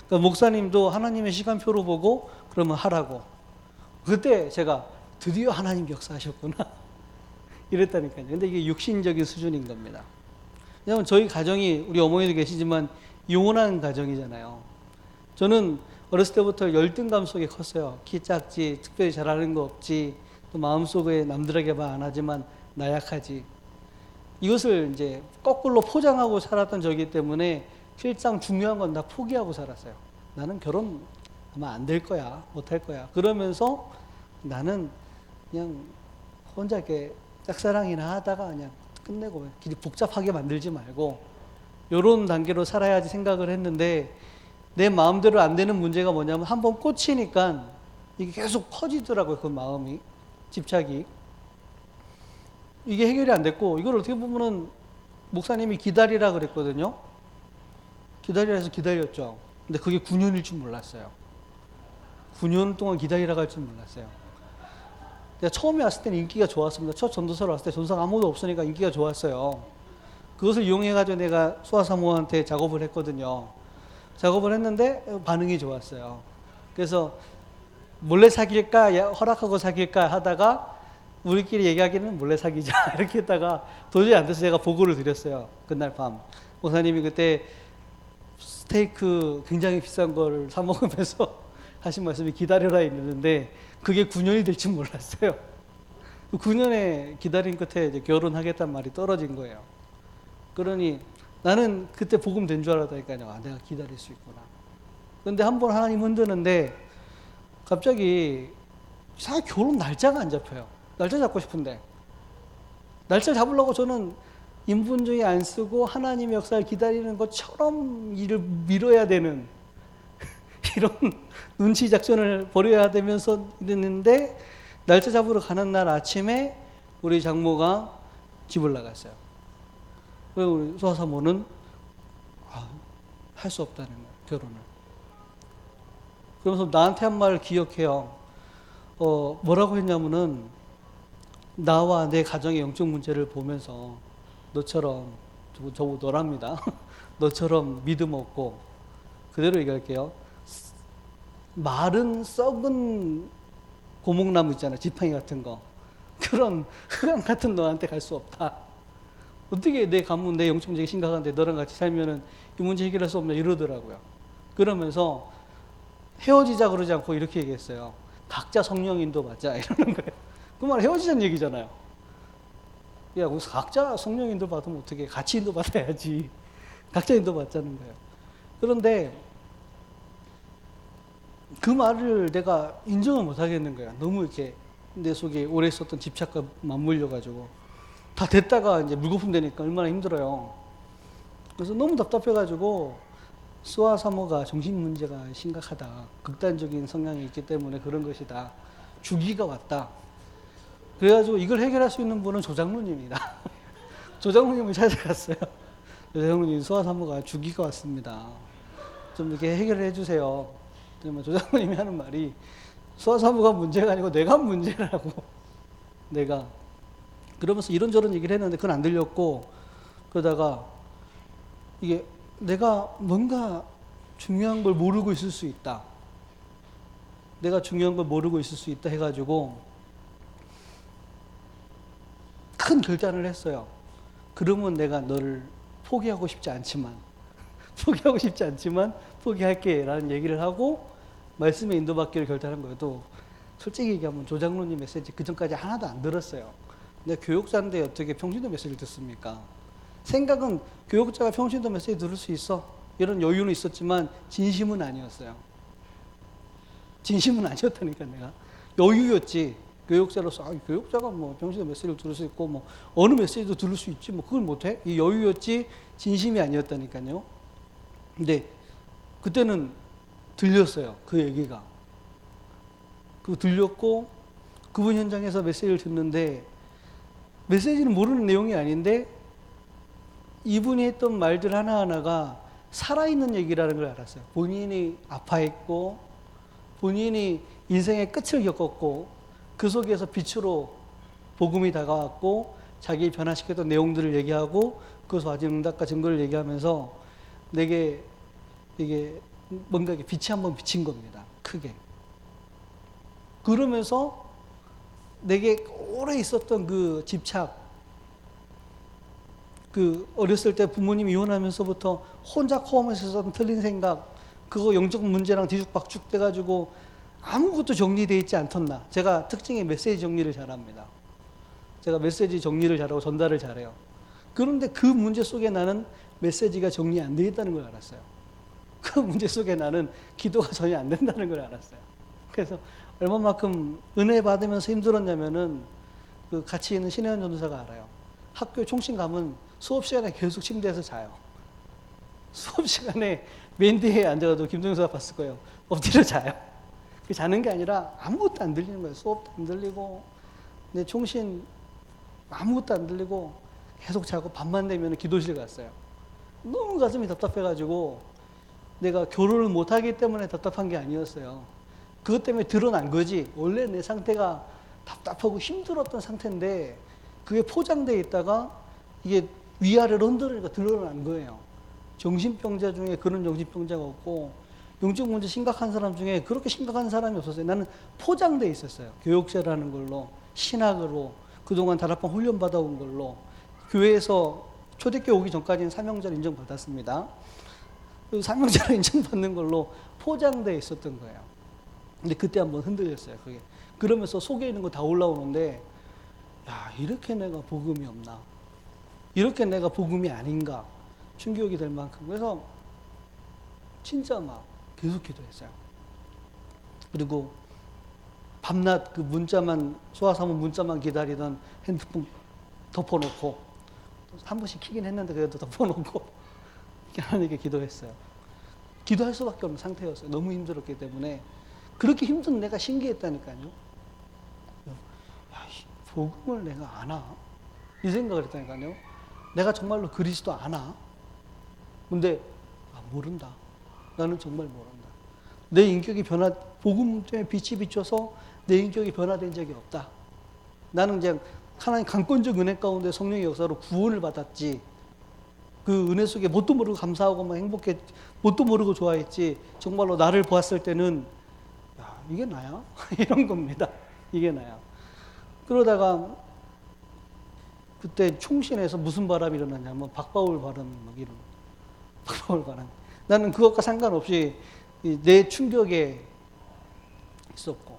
그러니까 목사님도 하나님의 시간표로 보고 그러면 하라고. 그때 제가 드디어 하나님 역사하셨구나 이랬다니까요. 근데 이게 육신적인 수준인 겁니다. 왜냐하면 저희 가정이 우리 어머니도 계시지만 영원한 가정이잖아요. 저는 어렸을 때부터 열등감 속에 컸어요. 키 작지, 특별히 잘하는 거 없지, 또 마음속에 남들에게 말 안 하지만 나약하지. 이것을 이제 거꾸로 포장하고 살았던 저기 때문에 실상 중요한 건 다 포기하고 살았어요. 나는 결혼 아마 안 될 거야, 못 할 거야. 그러면서 나는 그냥 혼자 이렇게 짝사랑이나 하다가 그냥 끝내고 길이 복잡하게 만들지 말고 이런 단계로 살아야지 생각을 했는데 내 마음대로 안 되는 문제가 뭐냐면 한번 꽂히니까 이게 계속 커지더라고요. 그 마음이 집착이 이게 해결이 안 됐고 이걸 어떻게 보면은 목사님이 기다리라 그랬거든요. 기다리라 해서 기다렸죠. 근데 그게 9년일 줄 몰랐어요. 9년 동안 기다리라고 할 줄 몰랐어요. 내가 처음에 왔을 때는 인기가 좋았습니다. 첫 전도사로 왔을 때 전도사가 아무도 없으니까 인기가 좋았어요. 그것을 이용해가지고 내가 수아사모한테 작업을 했거든요. 작업을 했는데 반응이 좋았어요. 그래서 몰래 사귈까 허락하고 사귈까 하다가 우리끼리 얘기하기는 몰래 사귀자 이렇게 했다가 도저히 안 돼서 제가 보고를 드렸어요. 그날 밤 목사님이 그때 스테이크 굉장히 비싼 걸 사 먹으면서 하신 말씀이 기다려라 했는데 그게 9년이 될 줄 몰랐어요. 9년의 기다림 끝에 이제 결혼하겠다는 말이 떨어진 거예요. 그러니 나는 그때 복음 된 줄 알았다니까요. 내가 기다릴 수 있구나. 그런데 한 번 하나님 흔드는데 갑자기 이상하게 결혼 날짜가 안 잡혀요. 날짜 잡고 싶은데 날짜 잡으려고 저는 인분주의 안 쓰고 하나님의 역사를 기다리는 것처럼 일을 미뤄야 되는 이런 눈치 작전을 벌여야 되면서 이랬는데 날짜 잡으러 가는 날 아침에 우리 장모가 집을 나갔어요. 그리고 우리 수아사모는 할 수 없다는 거예요. 결혼을. 그러면서 나한테 한 말을 기억해요. 뭐라고 했냐면은 나와 내 가정의 영적 문제를 보면서 너처럼 저보고 너랍니다. 너처럼 믿음 없고 그대로 얘기할게요. 마른 썩은 고목나무 있잖아요. 지팡이 같은 거. 그런 흑암 같은 너한테 갈 수 없다. 어떻게 내 가문, 내 영적 문제가 심각한데 너랑 같이 살면은 이 문제 해결할 수 없냐 이러더라고요. 그러면서 헤어지자 그러지 않고 이렇게 얘기했어요. 각자 성령 인도 받자 이러는 거예요. 그 말 헤어지자는 얘기잖아요. 야, 거기서 각자 성령 인도 받으면 어떻게 같이 인도 받아야지. 각자 인도 받자는 거예요. 그런데 그 말을 내가 인정을 못 하겠는 거야. 너무 이렇게 내 속에 오래 있었던 집착과 맞물려가지고. 다 됐다가 이제 물거품 되니까 얼마나 힘들어요. 그래서 너무 답답해가지고 스와 사모가 정신 문제가 심각하다. 극단적인 성향이 있기 때문에 그런 것이다. 주기가 왔다. 그래가지고 이걸 해결할 수 있는 분은 조장로님이다. 조장로님을 찾아갔어요. 조장로님, 스와 사모가 주기가 왔습니다. 좀 이렇게 해결을 해주세요. 조장로님이 하는 말이 스와 사모가 문제가 아니고 내가 문제라고. 내가. 그러면서 이런저런 얘기를 했는데 그건 안 들렸고, 그러다가 이게 내가 뭔가 중요한 걸 모르고 있을 수 있다. 내가 중요한 걸 모르고 있을 수 있다 해가지고 큰 결단을 했어요. 그러면 내가 너를 포기하고 싶지 않지만 포기할게 라는 얘기를 하고 말씀에 인도받기를 결단한 거예요. 또 솔직히 얘기하면 조장로님 메시지 그 전까지 하나도 안 들었어요. 내가 교육자인데 어떻게 평신도 메시지를 듣습니까? 생각은 교육자가 평신도 메시지 들을 수 있어. 이런 여유는 있었지만 진심은 아니었어요. 진심은 아니었다니까 내가. 여유였지. 교육자로서 교육자가 뭐 평신도 메시지를 들을 수 있고 뭐 어느 메시지도 들을 수 있지 뭐 그걸 못해? 이 여유였지 진심이 아니었다니까요. 근데 그때는 들렸어요. 그 얘기가. 그거 들렸고 그분 현장에서 메시지를 듣는데 메시지는 모르는 내용이 아닌데 이분이 했던 말들 하나하나가 살아있는 얘기라는 걸 알았어요. 본인이 아파했고 본인이 인생의 끝을 겪었고 그 속에서 빛으로 복음이 다가왔고 자기를 변화시켰던 내용들을 얘기하고 그것을 가진 응답과 증거를 얘기하면서 내게 이게 뭔가 빛이 한번 비친 겁니다. 크게. 그러면서 내게 오래 있었던 그 집착, 그 어렸을 때 부모님이 이혼하면서부터 혼자 코어하면서 썼던 틀린 생각, 그거 영적 문제랑 뒤죽박죽 돼가지고 아무것도 정리되어 있지 않던나. 제가 특징이 메시지 정리를 잘합니다. 제가 메시지 정리를 잘하고 전달을 잘해요. 그런데 그 문제 속에 나는 메시지가 정리 안 되어 있다는 걸 알았어요. 그 문제 속에 나는 기도가 전혀 안 된다는 걸 알았어요. 그래서 얼마만큼 은혜 받으면서 힘들었냐면은 그 같이 있는 신혜원 전도사가 알아요. 학교에 총신 가면 수업 시간에 계속 침대에서 자요. 수업 시간에 맨 뒤에 앉아가지고 김동영사가 봤을 거예요. 엎드려 자요. 자는 게 아니라 아무것도 안 들리는 거예요. 수업도 안 들리고 내 총신 아무것도 안 들리고 계속 자고 밤만 되면 기도실 갔어요. 너무 가슴이 답답해가지고 내가 결혼을 못하기 때문에 답답한 게 아니었어요. 그것 때문에 드러난 거지. 원래 내 상태가 답답하고 힘들었던 상태인데 그게 포장되어 있다가 이게 위아래로 흔들으니까 드러난 거예요. 정신병자 중에 그런 정신병자가 없고 영적 문제 심각한 사람 중에 그렇게 심각한 사람이 없었어요. 나는 포장되어 있었어요. 교육자라는 걸로, 신학으로, 그동안 다락방 훈련 받아온 걸로, 교회에서 초대교회 오기 전까지는 사명자를 인정받았습니다. 그 사명자를 인정받는 걸로 포장되어 있었던 거예요. 근데 그때 한번 흔들렸어요. 그게. 그러면서 속에 있는 거 다 올라오는데, 야, 이렇게 내가 복음이 없나? 이렇게 내가 복음이 아닌가? 충격이 될 만큼. 그래서 진짜 막 계속 기도했어요. 그리고 밤낮 그 문자만, 수화사모 문자만 기다리던 핸드폰 덮어놓고, 한 번씩 키긴 했는데 그래도 덮어놓고, 하나님께 기도했어요. 기도할 수밖에 없는 상태였어요. 너무 힘들었기 때문에. 그렇게 힘든 내가 신기했다니까요. 야, 복음을 내가 아나? 이 생각을 했다니까요. 내가 정말로 그리스도 아나? 근데 모른다. 나는 정말 모른다. 내 인격이 복음 때문에 빛이 비춰서 내 인격이 변화된 적이 없다. 나는 그냥 하나님 강권적 은혜 가운데 성령의 역사로 구원을 받았지. 그 은혜 속에 뭣도 모르고 감사하고 막 행복해, 뭣도 모르고 좋아했지. 정말로 나를 보았을 때는 야, 이게 나야? 이런 겁니다. 이게 나야. 그러다가 그때 총신에서 무슨 바람이 일어났냐면 박바울 바람이 막 일어나. 박바울 바람. 나는 그것과 상관없이 내 충격에 있었고,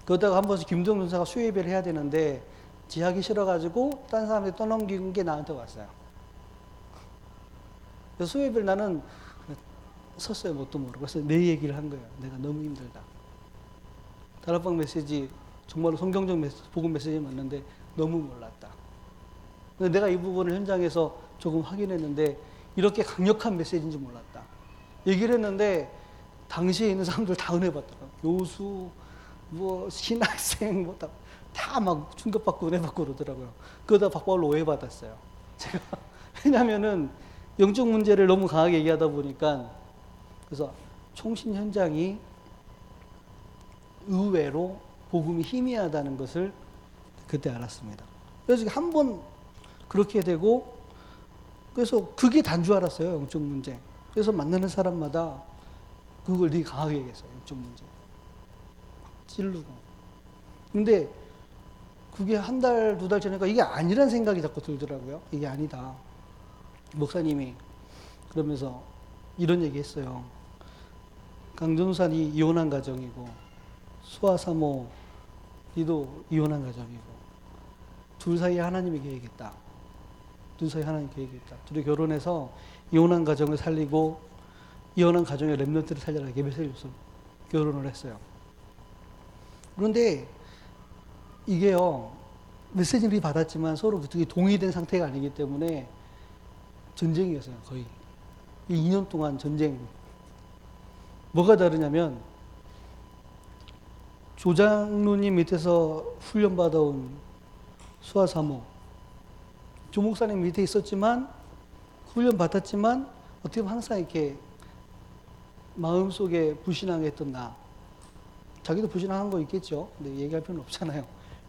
그러다가 한 번씩 김동 전사가 수혜배를 해야 되는데 지하기 싫어가지고 딴 사람한테 떠넘긴 게 나한테 왔어요. 그래서 수혜배를 나는 섰어요. 뭣도 모르고. 그래서 내 얘기를 한 거예요. 내가 너무 힘들다. 다락방 메시지 정말로 성경적 메시지, 복음 메시지 맞는데 너무 몰랐다. 근데 내가 이 부분을 현장에서 조금 확인했는데 이렇게 강력한 메시지인지 몰랐다. 얘기를 했는데 당시에 있는 사람들 다 은혜 받더라고요. 교수, 뭐 신학생 뭐 다 막 충격받고 은혜 받고 그러더라고요. 그러다 박바울로 오해받았어요. 제가 왜냐면은 영적 문제를 너무 강하게 얘기하다 보니까. 그래서 총신 현장이 의외로 복음이 희미하다는 것을 그때 알았습니다. 그래서 한 번 그렇게 되고, 그래서 그게 단 줄 알았어요. 영적 문제. 그래서 만나는 사람마다 그걸 되게 강하게 얘기했어요. 영적 문제. 찌르고. 근데 그게 한 달, 두 달 전에가 이게 아니란 생각이 자꾸 들더라고요. 이게 아니다. 목사님이 그러면서 이런 얘기 했어요. 강전산이 이혼한 가정이고, 수아사모 니도 이혼한 가정이고, 둘 사이에 하나님이 계획했다. 둘 사이에 하나님 계획했다. 둘이 결혼해서 이혼한 가정을 살리고, 이혼한 가정의 렘넌트를 살려라. 이게 메시지를 줘서 결혼을 했어요. 그런데 이게요, 메시지를 받았지만 서로 그쪽이 동의된 상태가 아니기 때문에 전쟁이었어요, 거의. 이 2년 동안 전쟁. 뭐가 다르냐면, 조장로님 밑에서 훈련받아온 수아사모, 조목사님 밑에 있었지만, 훈련받았지만, 어떻게 보면 항상 이렇게 마음속에 불신앙했던 나. 자기도 불신앙한 거 있겠죠. 근데 얘기할 필요는 없잖아요.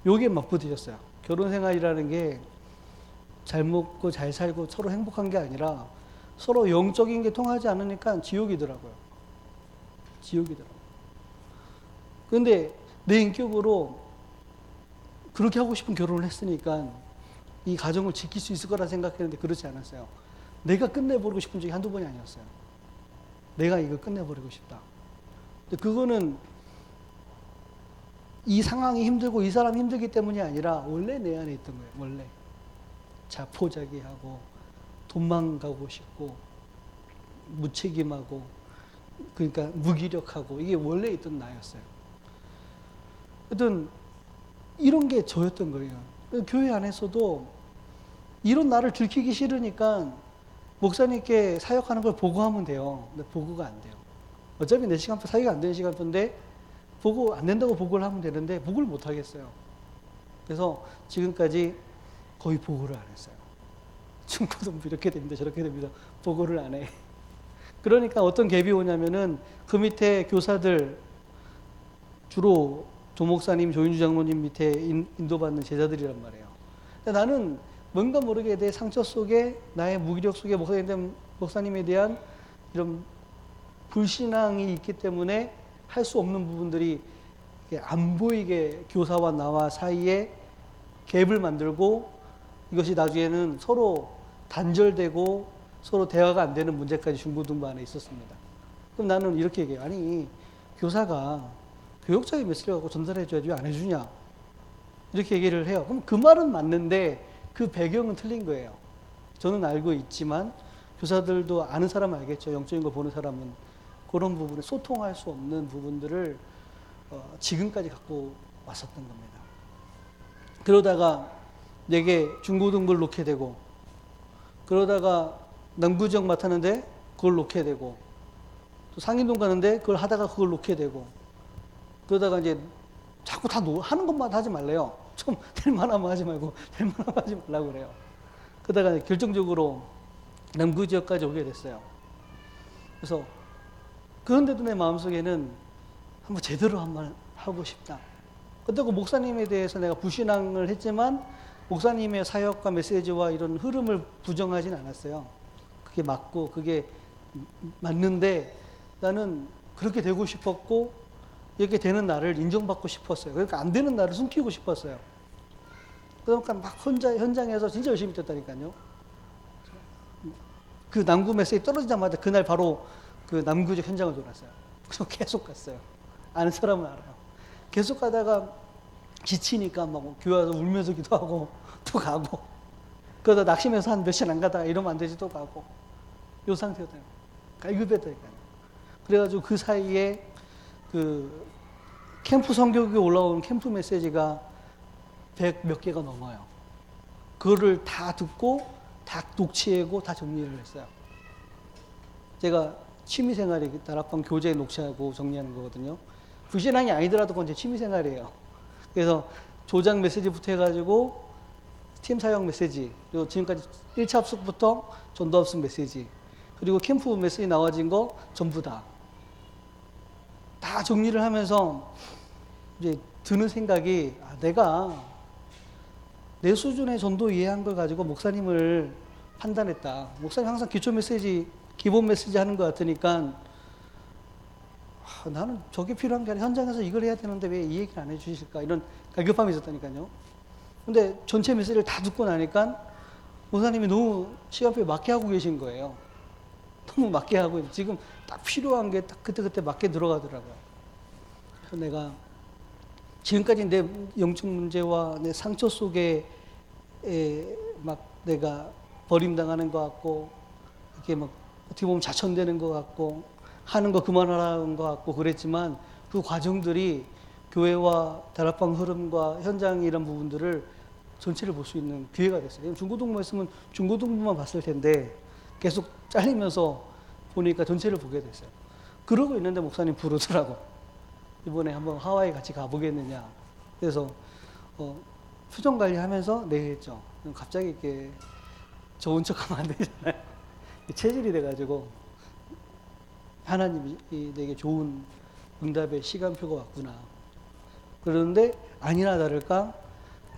요게 맞부딪혔어요. 결혼 생활이라는 게 잘 먹고 잘 살고 서로 행복한 게 아니라 서로 영적인 게 통하지 않으니까 지옥이더라고요. 지옥이더라고요. 그런데 내 인격으로 그렇게 하고 싶은 결혼을 했으니까 이 가정을 지킬 수 있을 거라 생각했는데 그렇지 않았어요. 내가 끝내버리고 싶은 적이 한두 번이 아니었어요. 내가 이거 끝내버리고 싶다. 근데 그거는 이 상황이 힘들고 이 사람이 힘들기 때문이 아니라 원래 내 안에 있던 거예요. 원래. 자포자기하고 도망가고 싶고 무책임하고 그러니까 무기력하고 이게 원래 있던 나였어요. 하여튼 이런 게 저였던 거예요. 교회 안에서도 이런 나를 들키기 싫으니까 목사님께 사역하는 걸 보고하면 돼요. 근데 보고가 안 돼요. 어차피 내 시간표 사역이 안 되는 시간표인데 보고 안 된다고 보고를 하면 되는데 보고를 못 하겠어요. 그래서 지금까지 거의 보고를 안 했어요. 중고등부 이렇게 됩니다. 저렇게 됩니다. 보고를 안 해. 그러니까 어떤 갭이 오냐면은 그 밑에 교사들 주로 조 목사님, 조윤주 장로님 밑에 인도받는 제자들이란 말이에요. 근데 나는 뭔가 모르게 내 상처 속에 나의 무기력 속에 목사님에 대한 이런 불신앙이 있기 때문에 할 수 없는 부분들이 안 보이게 교사와 나와 사이에 갭을 만들고 이것이 나중에는 서로 단절되고 서로 대화가 안 되는 문제까지 중고등부 안에 있었습니다. 그럼 나는 이렇게 얘기해요. 아니, 교사가 교육자의 메시지를 갖고 전달해줘야지 왜 안 해주냐? 이렇게 얘기를 해요. 그럼 그 말은 맞는데 그 배경은 틀린 거예요. 저는 알고 있지만 교사들도 아는 사람은 알겠죠. 영적인 걸 보는 사람은 그런 부분에 소통할 수 없는 부분들을 지금까지 갖고 왔었던 겁니다. 그러다가 내게 중고등부를 놓게 되고 그러다가 남구지역 맡았는데 그걸 놓게 되고 또 상인동 가는데 그걸 하다가 그걸 놓게 되고 그러다가 이제 자꾸 다 하는 것만 하지 말래요. 좀 될 만하면 하지 말고 될 만하면 하지 말라고 그래요. 그러다가 결정적으로 남구지역까지 오게 됐어요. 그래서 그런데도 내 마음속에는 한번 제대로 한번 하고 싶다. 그렇다고 목사님에 대해서 내가 불신앙을 했지만 목사님의 사역과 메시지와 이런 흐름을 부정하진 않았어요. 그게 맞고 그게 맞는데 나는 그렇게 되고 싶었고 이렇게 되는 나를 인정받고 싶었어요. 그러니까 안 되는 나를 숨기고 싶었어요. 그러니까 막 혼자 현장에서 진짜 열심히 뛰었다니까요. 그 남구 메시지 떨어지자마자 그날 바로 그 남구적 현장을 돌았어요. 그래서 계속 갔어요. 아는 사람은 알아요. 계속 가다가 지치니까 막 교회 와서 울면서 기도하고 또 가고, 그러다 낙심해서 한 며칠 안 가다가 이러면 안 되지 또 가고, 요 상태가 돼요. 갈급했다니까요. 그래가지고 그 사이에 그 캠프 성교육에 올라온 캠프 메시지가 100 몇 개가 넘어요. 그거를 다 듣고 다 녹취하고 다 정리를 했어요. 제가 취미생활이 다락방 교재 녹취하고 정리하는 거거든요. 불신앙이 아니더라도 그건 제 취미생활이에요. 그래서 조장 메시지부터 해가지고 팀 사역 메시지, 그리고 지금까지 1차 합숙부터 전도 합숙 메시지, 그리고 캠프 메시지 나와진 거 전부 다 정리를 하면서 이제 드는 생각이, 내가 내 수준의 전도 이해한 걸 가지고 목사님을 판단했다. 목사님 항상 기초 메시지, 기본 메시지 하는 것 같으니까 나는 저게 필요한 게 아니라 현장에서 이걸 해야 되는데 왜 이 얘기를 안 해주실까, 이런 갈급함이 있었다니까요. 근데 전체 메시지를 다 듣고 나니까 목사님이 너무 시간표에 맞게 하고 계신 거예요. 너무 맞게 하고 지금 딱 필요한 게 딱 그때그때 맞게 들어가더라고요. 그래서 내가 지금까지 내 영적 문제와 내 상처 속에 막 내가 버림당하는 것 같고, 이렇게 막 어떻게 보면 자천되는 것 같고, 하는 거 그만하라는 것 같고 그랬지만, 그 과정들이 교회와 다락방 흐름과 현장 이런 부분들을 전체를 볼 수 있는 기회가 됐어요. 중고등부만 있으면 중고등부만 봤을 텐데 계속 잘리면서 보니까 전체를 보게 됐어요. 그러고 있는데 목사님 부르더라고. 이번에 한번 하와이 같이 가보겠느냐. 그래서 표정 관리하면서 네 했죠. 갑자기 이렇게 좋은 척하면 안 되잖아요. 체질이 돼가지고 하나님이 내게 좋은 응답의 시간표가 왔구나. 그런데 아니나 다를까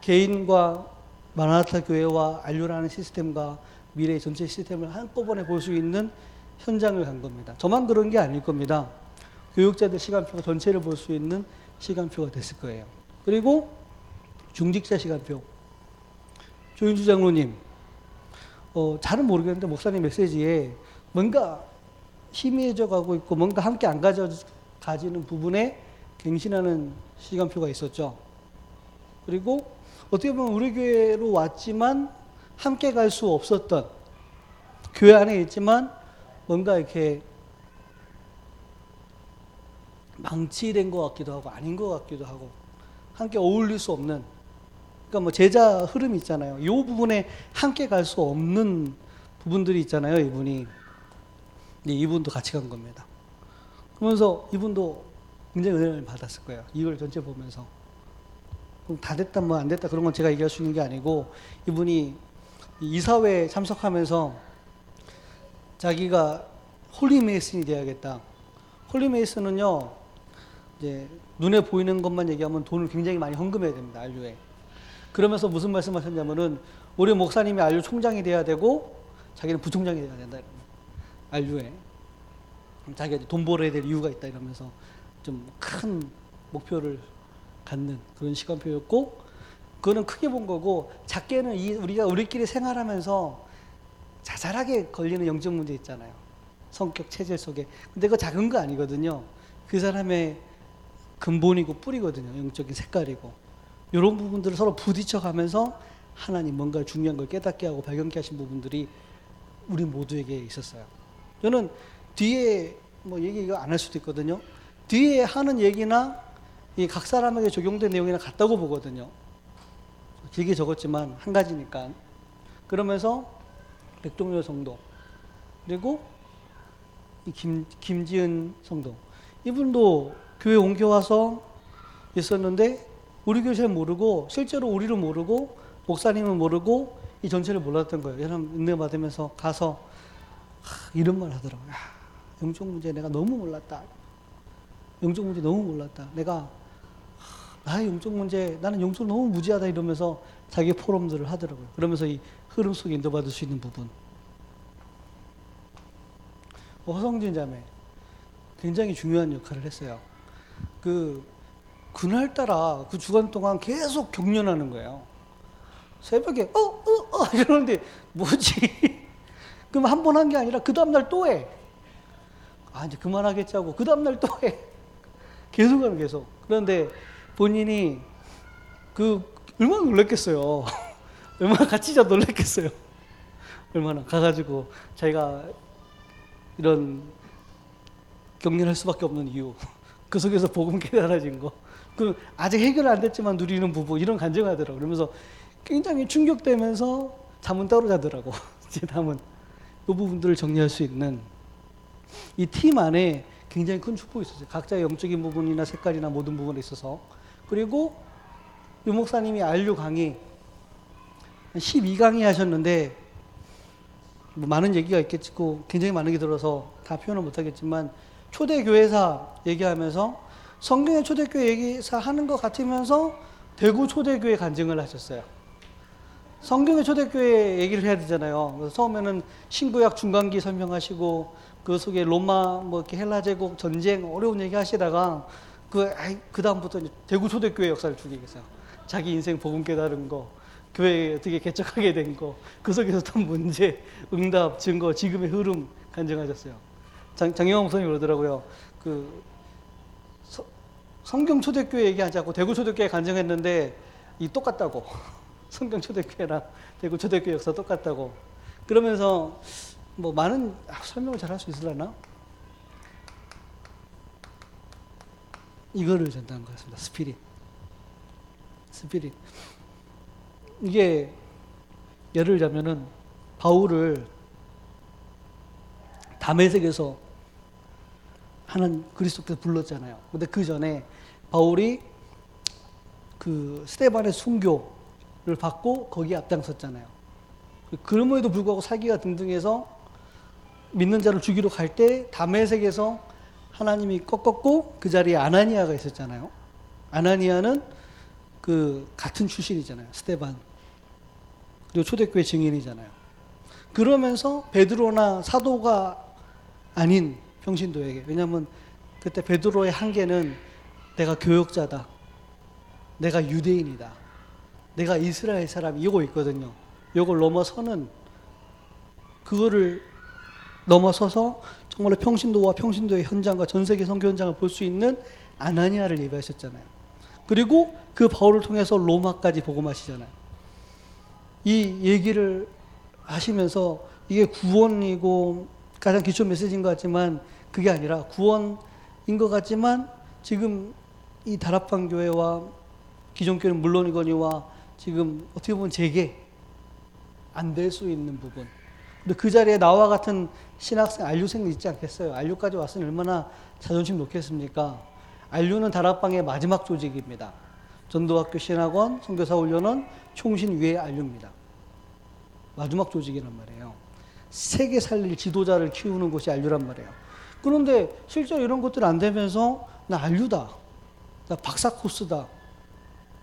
개인과 마라나타 교회와 안류라는 시스템과 미래의 전체 시스템을 한꺼번에 볼 수 있는 현장을 간 겁니다. 저만 그런 게 아닐 겁니다. 교육자들 시간표가 전체를 볼 수 있는 시간표가 됐을 거예요. 그리고 중직자 시간표. 조윤주 장로님, 잘은 모르겠는데 목사님 메시지에 뭔가 희미해져 가고 있고 뭔가 함께 안 가지는 부분에 갱신하는 시간표가 있었죠. 그리고 어떻게 보면 우리 교회로 왔지만 함께 갈 수 없었던, 교회 안에 있지만 뭔가 이렇게 망치된 것 같기도 하고 아닌 것 같기도 하고 함께 어울릴 수 없는, 그러니까 뭐 제자 흐름이 있잖아요. 이 부분에 함께 갈 수 없는 부분들이 있잖아요. 이분이. 네, 이분도 같이 간 겁니다. 그러면서 이분도 굉장히 은혜를 받았을 거예요. 이걸 전체 보면서. 그럼 다 됐다 뭐 안 됐다 그런 건 제가 얘기할 수 있는 게 아니고, 이분이 이사회에 참석하면서 자기가 홀리메이슨이 돼야겠다. 홀리메이슨은요, 이제 눈에 보이는 것만 얘기하면 돈을 굉장히 많이 헌금해야 됩니다. 안류에. 그러면서 무슨 말씀하셨냐면은 우리 목사님이 안류 총장이 돼야 되고 자기는 부총장이 돼야 된다. 안류에. 자기가 돈 벌어야 될 이유가 있다 이러면서 좀 큰 목표를 갖는 그런 시간표였고, 그거는 크게 본 거고, 작게는 우리가 우리끼리 생활하면서 자잘하게 걸리는 영적 문제 있잖아요. 성격, 체질 속에. 근데 그거 작은 거 아니거든요. 그 사람의 근본이고 뿌리거든요. 영적인 색깔이고. 이런 부분들을 서로 부딪혀 가면서 하나님 뭔가 중요한 걸 깨닫게 하고 발견케 하신 부분들이 우리 모두에게 있었어요. 저는 뒤에 뭐 얘기 안 할 수도 있거든요. 뒤에 하는 얘기나 이 각 사람에게 적용된 내용이나 같다고 보거든요. 길게 적었지만 한 가지니까. 그러면서 백동열 성도, 그리고 이 김지은 성도, 이분도 교회 옮겨와서 있었는데 우리 교회 잘 모르고, 실제로 우리를 모르고 목사님은 모르고 이 전체를 몰랐던 거예요. 여러분 은혜 받으면서 가서 이런 말 하더라고요. 영적 문제 내가 너무 몰랐다. 영적 문제 너무 몰랐다. 내가 나의 영적 문제, 나는 영적 너무 무지하다 이러면서 자기 포럼들을 하더라고요. 그러면서 이 흐름 속에 인도받을 수 있는 부분. 허성진 자매 굉장히 중요한 역할을 했어요. 그날따라 그 주간 동안 계속 경련하는 거예요. 새벽에 이러는데 뭐지? 그럼 한 번 한 게 아니라 그 다음날 또 해. 이제 그만하겠지 하고 그 다음날 또 해. 계속. 그런데 본인이 얼마나 놀랐겠어요. 얼마나 같이 자 놀랐겠어요. 얼마나 가가지고 자기가 이런 격려할 수밖에 없는 이유, 그 속에서 복음 깨달아진 거, 그 아직 해결 안 됐지만 누리는 부부, 이런 간증하더라고. 그러면서 굉장히 충격되면서 잠은 따로 자더라고. 제 잠은 이 부분들을 정리할 수 있는 이 팀 안에 굉장히 큰 축복이 있었어요. 각자의 영적인 부분이나 색깔이나 모든 부분에 있어서. 그리고 유 목사님이 안류 강의 12강의 하셨는데, 뭐 많은 얘기가 있겠고 굉장히 많은 게 들어서 다 표현을 못하겠지만, 초대교회사 얘기하면서 성경의 초대교회 얘기사 하는 것 같으면서 대구 초대교회 간증을 하셨어요. 성경의 초대교회 얘기를 해야 되잖아요. 그래서 처음에는 신구약 중간기 설명하시고, 그 속에 로마 뭐 이렇게 헬라 제국 전쟁 어려운 얘기 하시다가 그 다음부터 이제 대구 초대교회 역사를 쭉 얘기했어요. 자기 인생 복음 깨달은 거, 교회 어떻게 개척하게 된 거, 그 속에서 어떤 문제, 응답, 증거, 지금의 흐름 간증하셨어요. 장영환 목사님 그러더라고요. 성경 초대교회 얘기하지 않고 대구 초대교회 간증했는데 이 똑같다고. 성경 초대교회랑 대구 초대교회 역사 똑같다고. 그러면서 뭐 많은 설명을 잘 할 수 있으려나? 이거를 전달한 것 같습니다. 스피릿. 이게 예를 들자면은 바울을 다메섹에서 하나님 그리스도께서 불렀잖아요. 근데 그 전에 바울이 그 스데반의 순교를 받고 거기에 앞장섰잖아요. 그럼에도 불구하고 사기가 등등해서 믿는 자를 죽이러 갈 때 다메섹에서 하나님이 꺾었고 그 자리에 아나니아가 있었잖아요. 아나니아는 그 같은 출신이잖아요. 스데반. 그리고 초대교회 증인이잖아요. 그러면서 베드로나 사도가 아닌 평신도에게, 왜냐하면 그때 베드로의 한계는 내가 교역자다, 내가 유대인이다, 내가 이스라엘 사람, 이거 있거든요. 이걸 넘어서는, 그거를 넘어서서 정말로 평신도와 평신도의 현장과 전 세계 선교 현장을 볼 수 있는 아나니아를 예배하셨잖아요. 그리고 그 바울을 통해서 로마까지 복음하시잖아요. 이 얘기를 하시면서 이게 구원이고 가장 기초 메시지인 것 같지만 그게 아니라, 구원인 것 같지만 지금 이 다락방 교회와 기존 교회는 물론이거니와 지금 어떻게 보면 재개 안 될 수 있는 부분. 근데 그 자리에 나와 같은 신학생, 안류생 있지 않겠어요? 안류까지 왔으니 얼마나 자존심 놓겠습니까? 안류는 다락방의 마지막 조직입니다. 전도학교 신학원, 선교사 훈련원, 총신 위에 안류입니다. 마지막 조직이란 말이에요. 세계 살릴 지도자를 키우는 곳이 안류란 말이에요. 그런데 실제로 이런 것들 안 되면서 나 안류다, 나 박사 코스다,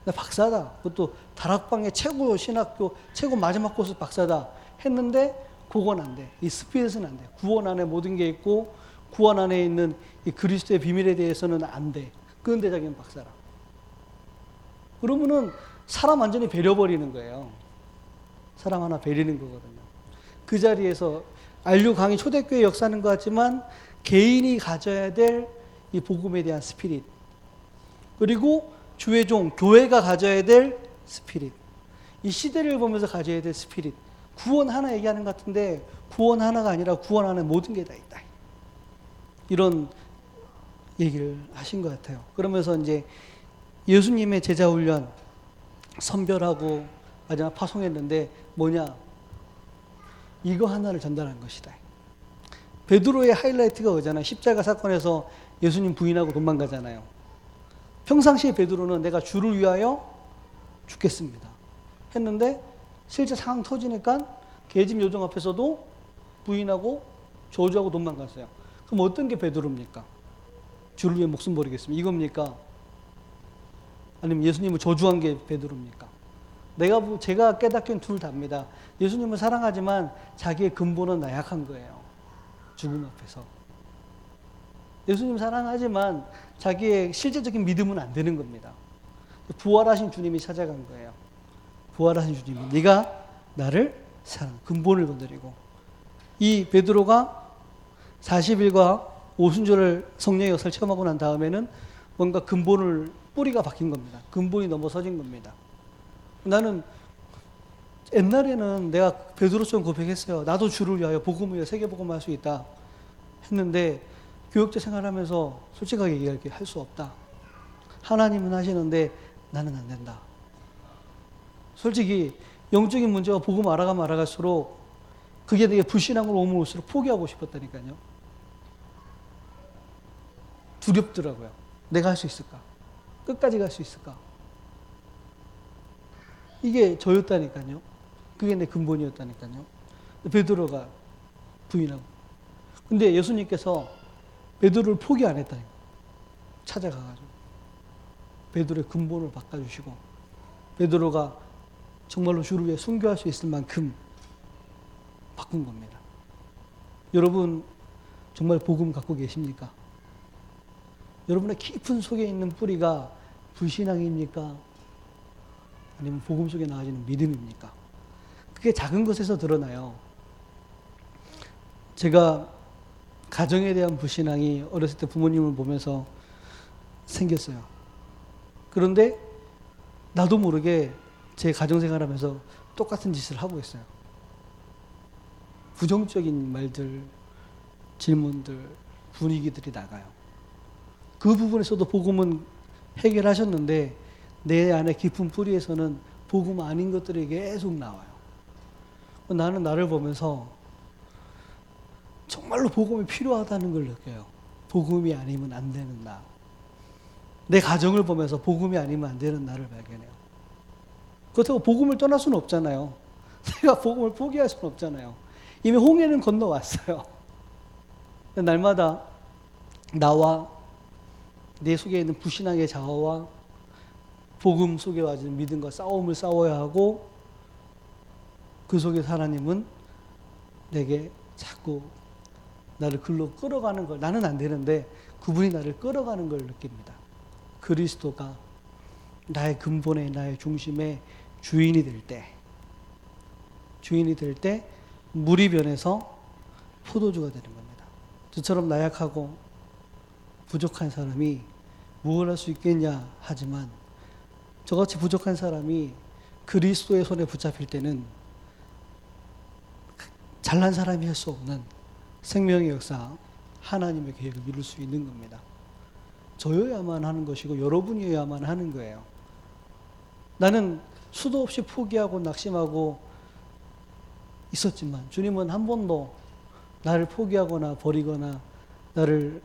나 박사다, 그것도 다락방의 최고 신학교 최고 마지막 코스 박사다 했는데 그건 안 돼. 이 스피릿은 안 돼. 구원 안에 모든 게 있고 구원 안에 있는 이 그리스도의 비밀에 대해서는 안 돼. 그런데 자기는 박사라. 그러면은 사람 완전히 베려버리는 거예요. 사람 하나 베리는 거거든요. 그 자리에서 안류 강의 초대교회 역사는 것 같지만 개인이 가져야 될 이 복음에 대한 스피릿, 그리고 주의 종 교회가 가져야 될 스피릿, 이 시대를 보면서 가져야 될 스피릿. 구원 하나 얘기하는 것 같은데 구원 하나가 아니라 구원 안에 모든 게 다 있다, 이런 얘기를 하신 것 같아요. 그러면서 이제 예수님의 제자 훈련 선별하고 마지막 파송했는데 뭐냐, 이거 하나를 전달한 것이다. 베드로의 하이라이트가 그잖아요. 십자가 사건에서 예수님 부인하고 도망가잖아요. 평상시에 베드로는 내가 주를 위하여 죽겠습니다 했는데 실제 상황 터지니까 계집 요정 앞에서도 부인하고 저주하고 도망갔어요. 그럼 어떤 게 베드로입니까? 주를 위해 목숨 버리겠습니다 이겁니까? 아니면 예수님을 저주한 게 베드로입니까? 제가 깨닫기는 둘 다입니다. 예수님을 사랑하지만 자기의 근본은 나약한 거예요. 죽음 앞에서. 예수님 사랑하지만 자기의 실제적인 믿음은 안 되는 겁니다. 부활하신 주님이 찾아간 거예요. 부활하신 주님이 네가 나를 사랑, 근본을 건드리고, 이 베드로가 40일과 오순절을 성령의 역사를 체험하고 난 다음에는 뭔가 근본을 뿌리가 바뀐 겁니다. 근본이 넘어서진 겁니다. 나는 옛날에는 내가 베드로처럼 고백했어요. 나도 주를 위하여 복음을 위하여 세계복음을 할 수 있다 했는데 교육자 생활하면서 솔직하게 얘기할게 할 수 없다. 하나님은 하시는데 나는 안 된다. 솔직히 영적인 문제가 복음 알아가면 알아갈수록 그게 되게 불신앙으로 오면 올수록 포기하고 싶었다니까요. 두렵더라고요. 내가 할 수 있을까? 끝까지 갈 수 있을까? 이게 저였다니까요. 그게 내 근본이었다니까요. 베드로가 부인하고. 근데 예수님께서 베드로를 포기 안 했다니까. 찾아가가지고. 베드로의 근본을 바꿔주시고, 베드로가 정말로 주를 위해 순교할 수 있을 만큼 바꾼 겁니다. 여러분, 정말 복음 갖고 계십니까? 여러분의 깊은 속에 있는 뿌리가 불신앙입니까? 아니면 복음 속에 나아지는 믿음입니까? 그게 작은 것에서 드러나요. 제가 가정에 대한 불신앙이 어렸을 때 부모님을 보면서 생겼어요. 그런데 나도 모르게 제 가정생활하면서 똑같은 짓을 하고 있어요. 부정적인 말들, 질문들, 분위기들이 나가요. 그 부분에서도 복음은 해결하셨는데 내 안에 깊은 뿌리에서는 복음 아닌 것들이 계속 나와요. 나는 나를 보면서 정말로 복음이 필요하다는 걸 느껴요. 복음이 아니면 안 되는 나. 내 가정을 보면서 복음이 아니면 안 되는 나를 발견해요. 그렇다고 복음을 떠날 수는 없잖아요. 내가 복음을 포기할 수는 없잖아요. 이미 홍해는 건너왔어요. 날마다 나와 내 속에 있는 불신앙의 자아와 복음 속에 와지는 믿음과 싸움을 싸워야 하고, 그 속에서 하나님은 내게 자꾸 나를 글로 끌어가는 걸, 나는 안 되는데 그분이 나를 끌어가는 걸 느낍니다. 그리스도가 나의 근본에, 나의 중심에 주인이 될 때 물이 변해서 포도주가 되는 겁니다. 저처럼 나약하고 부족한 사람이 무엇을 할 수 있겠냐 하지만, 저같이 부족한 사람이 그리스도의 손에 붙잡힐 때는 잘난 사람이 할 수 없는 생명의 역사, 하나님의 계획을 이룰 수 있는 겁니다. 저여야만 하는 것이고 여러분이어야만 하는 거예요. 나는 수도 없이 포기하고 낙심하고 있었지만 주님은 한 번도 나를 포기하거나 버리거나 나를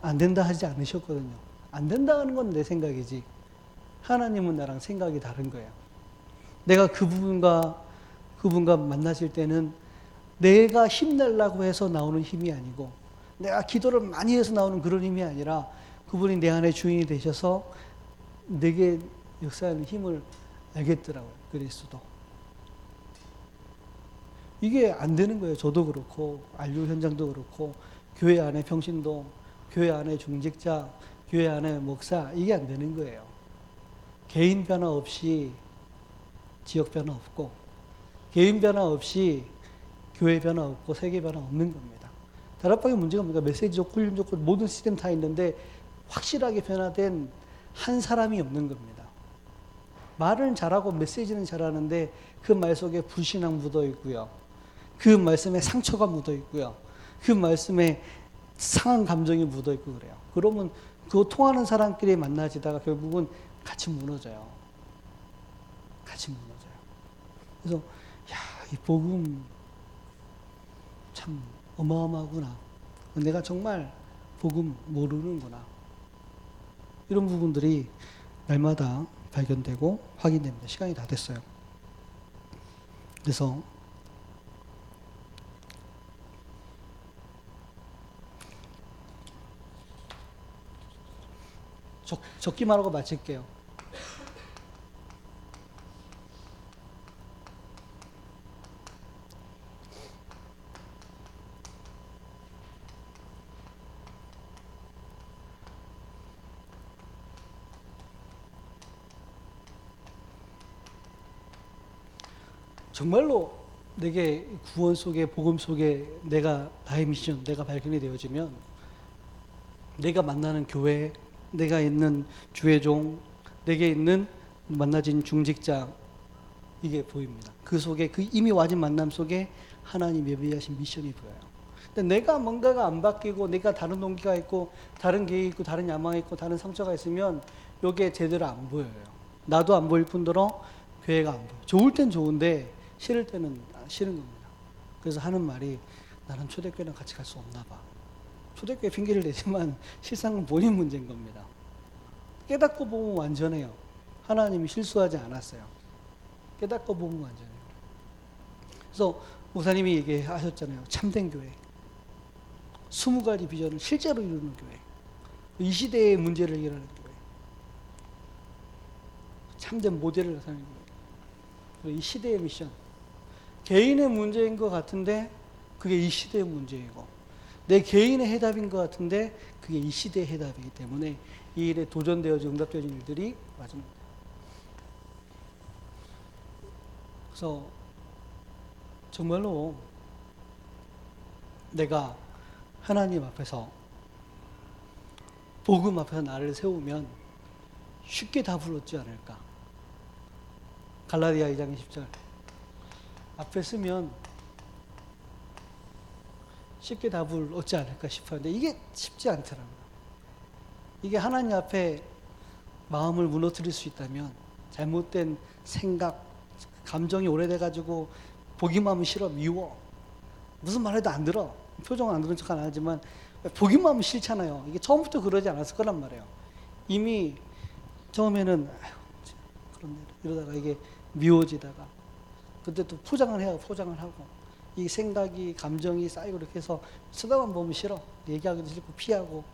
안 된다 하지 않으셨거든요. 안 된다 하는 건 내 생각이지, 하나님은 나랑 생각이 다른 거예요. 내가 그분과 만나실 때는 내가 힘내려고 해서 나오는 힘이 아니고, 내가 기도를 많이 해서 나오는 그런 힘이 아니라, 그분이 내 안에 주인이 되셔서 내게 역사하는 힘을 알겠더라고요. 그리스도. 이게 안 되는 거예요. 저도 그렇고, 안류 현장도 그렇고, 교회 안에 평신도, 교회 안에 중직자, 교회 안에 목사, 이게 안 되는 거예요. 개인 변화 없이 지역 변화 없고, 개인 변화 없이 교회 변화 없고, 세계 변화 없는 겁니다. 다락방의 문제가 뭡니까? 메시지 좋고, 훈련 좋고, 모든 시스템 다 있는데 확실하게 변화된 한 사람이 없는 겁니다. 말은 잘하고 메시지는 잘하는데 그 말 속에 불신앙 묻어 있고요. 그 말씀에 상처가 묻어 있고요. 그 말씀에 상한 감정이 묻어 있고 그래요. 그러면 그 통하는 사람끼리 만나지다가 결국은 같이 무너져요. 같이 무너져요. 그래서 이 복음 참 어마어마하구나. 내가 정말 복음 모르는구나. 이런 부분들이 날마다 발견되고 확인됩니다. 시간이 다 됐어요. 그래서 적기만 하고 마칠게요. 정말로 내게 구원 속에, 복음 속에 내가 나의 미션, 내가 발견이 되어지면 내가 만나는 교회, 내가 있는 주의종, 내게 있는 만나진 중직자, 이게 보입니다. 그 속에, 그 이미 와진 만남 속에 하나님 예비하신 미션이 보여요. 근데 내가 뭔가가 안 바뀌고, 내가 다른 동기가 있고, 다른 계획이 있고, 다른 야망이 있고, 다른 상처가 있으면 이게 제대로 안 보여요. 나도 안 보일 뿐더러 교회가 안 보여요. 좋을 땐 좋은데 싫을 때는 싫은 겁니다. 그래서 하는 말이, 나는 초대교회랑 같이 갈 수 없나 봐. 초대교회 핑계를 대지만 실상은 본인 문제인 겁니다. 깨닫고 보면 완전해요. 하나님이 실수하지 않았어요. 깨닫고 보면 완전해요. 그래서 목사님이 얘기하셨잖아요. 참된 교회. 20가지 비전을 실제로 이루는 교회. 이 시대의 문제를 해결하는 교회. 참된 모델을 나타내는 교회. 그리고 이 시대의 미션. 개인의 문제인 것 같은데 그게 이 시대의 문제이고, 내 개인의 해답인 것 같은데 그게 이 시대의 해답이기 때문에 이 일에 도전되어지고 응답되어진 일들이 맞습니다. 그래서 정말로 내가 하나님 앞에서, 복음 앞에서 나를 세우면 쉽게 답을 얻지 않을까. 갈라디아 2장 10절 앞에 쓰면 쉽게 답을 얻지 않을까 싶어요. 근데 이게 쉽지 않더라고요. 이게 하나님 앞에 마음을 무너뜨릴 수 있다면, 잘못된 생각, 감정이 오래돼가지고 보기만 하면 싫어, 미워, 무슨 말해도 안 들어, 표정은 안 들은 척 안 하지만 보기만 하면 싫잖아요. 이게 처음부터 그러지 않았을 거란 말이에요. 이미 처음에는 그런데 이러다가 이게 미워지다가, 그때 또 포장을 하고 이 생각이, 감정이 쌓이고 이렇게 해서 쳐다만 보면 싫어, 얘기하기도 싫고 피하고,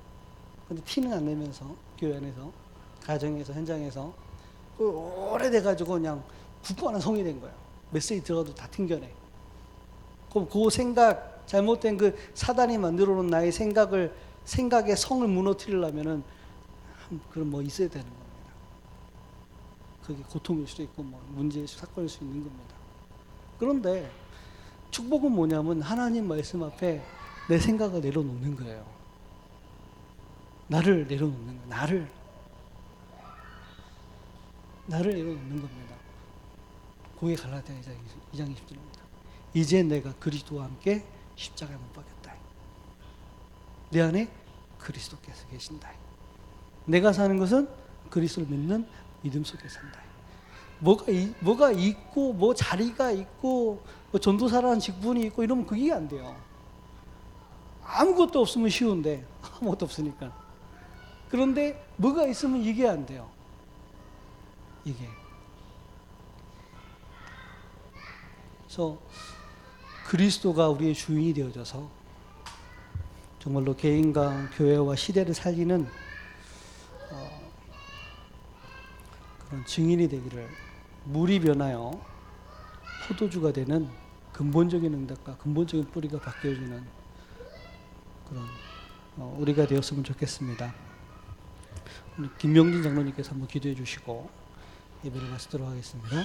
근데 티는 안 내면서 교회 안에서, 가정에서, 현장에서 오래돼가지고 그냥 굳건한 성이 된 거예요. 메시지 들어도 다 튕겨내. 그럼 그 생각, 잘못된 그 사단이 만들어 놓은 나의 생각의 성을 무너뜨리려면은 그런 뭐 있어야 되는 겁니다. 그게 고통일 수도 있고 뭐 문제일 수, 사건일 수 있는 겁니다. 그런데 축복은 뭐냐면 하나님 말씀 앞에 내 생각을 내려놓는 거예요. 나를 내려놓는 거예요. 나를 내려놓는 겁니다. 그게 갈라디아 2장 20절입니다. 이제 내가 그리스도와 함께 십자가에 못 박혔다. 내 안에 그리스도께서 계신다. 내가 사는 것은 그리스도를 믿는 믿음 속에 산다. 뭐가 있고, 뭐 자리가 있고, 뭐 전도사라는 직분이 있고 이러면 그게 안 돼요. 아무것도 없으면 쉬운데, 아무것도 없으니까. 그런데 뭐가 있으면 이게 안 돼요. 이게. 그래서 그리스도가 우리의 주인이 되어져서 정말로 개인과 교회와 시대를 살리는 그런 증인이 되기를, 물이 변하여 포도주가 되는 근본적인 응답과 근본적인 뿌리가 바뀌어지는 그런 우리가 되었으면 좋겠습니다. 우리 김명진 장로님께서 한번 기도해 주시고 예배를 마치도록 하겠습니다.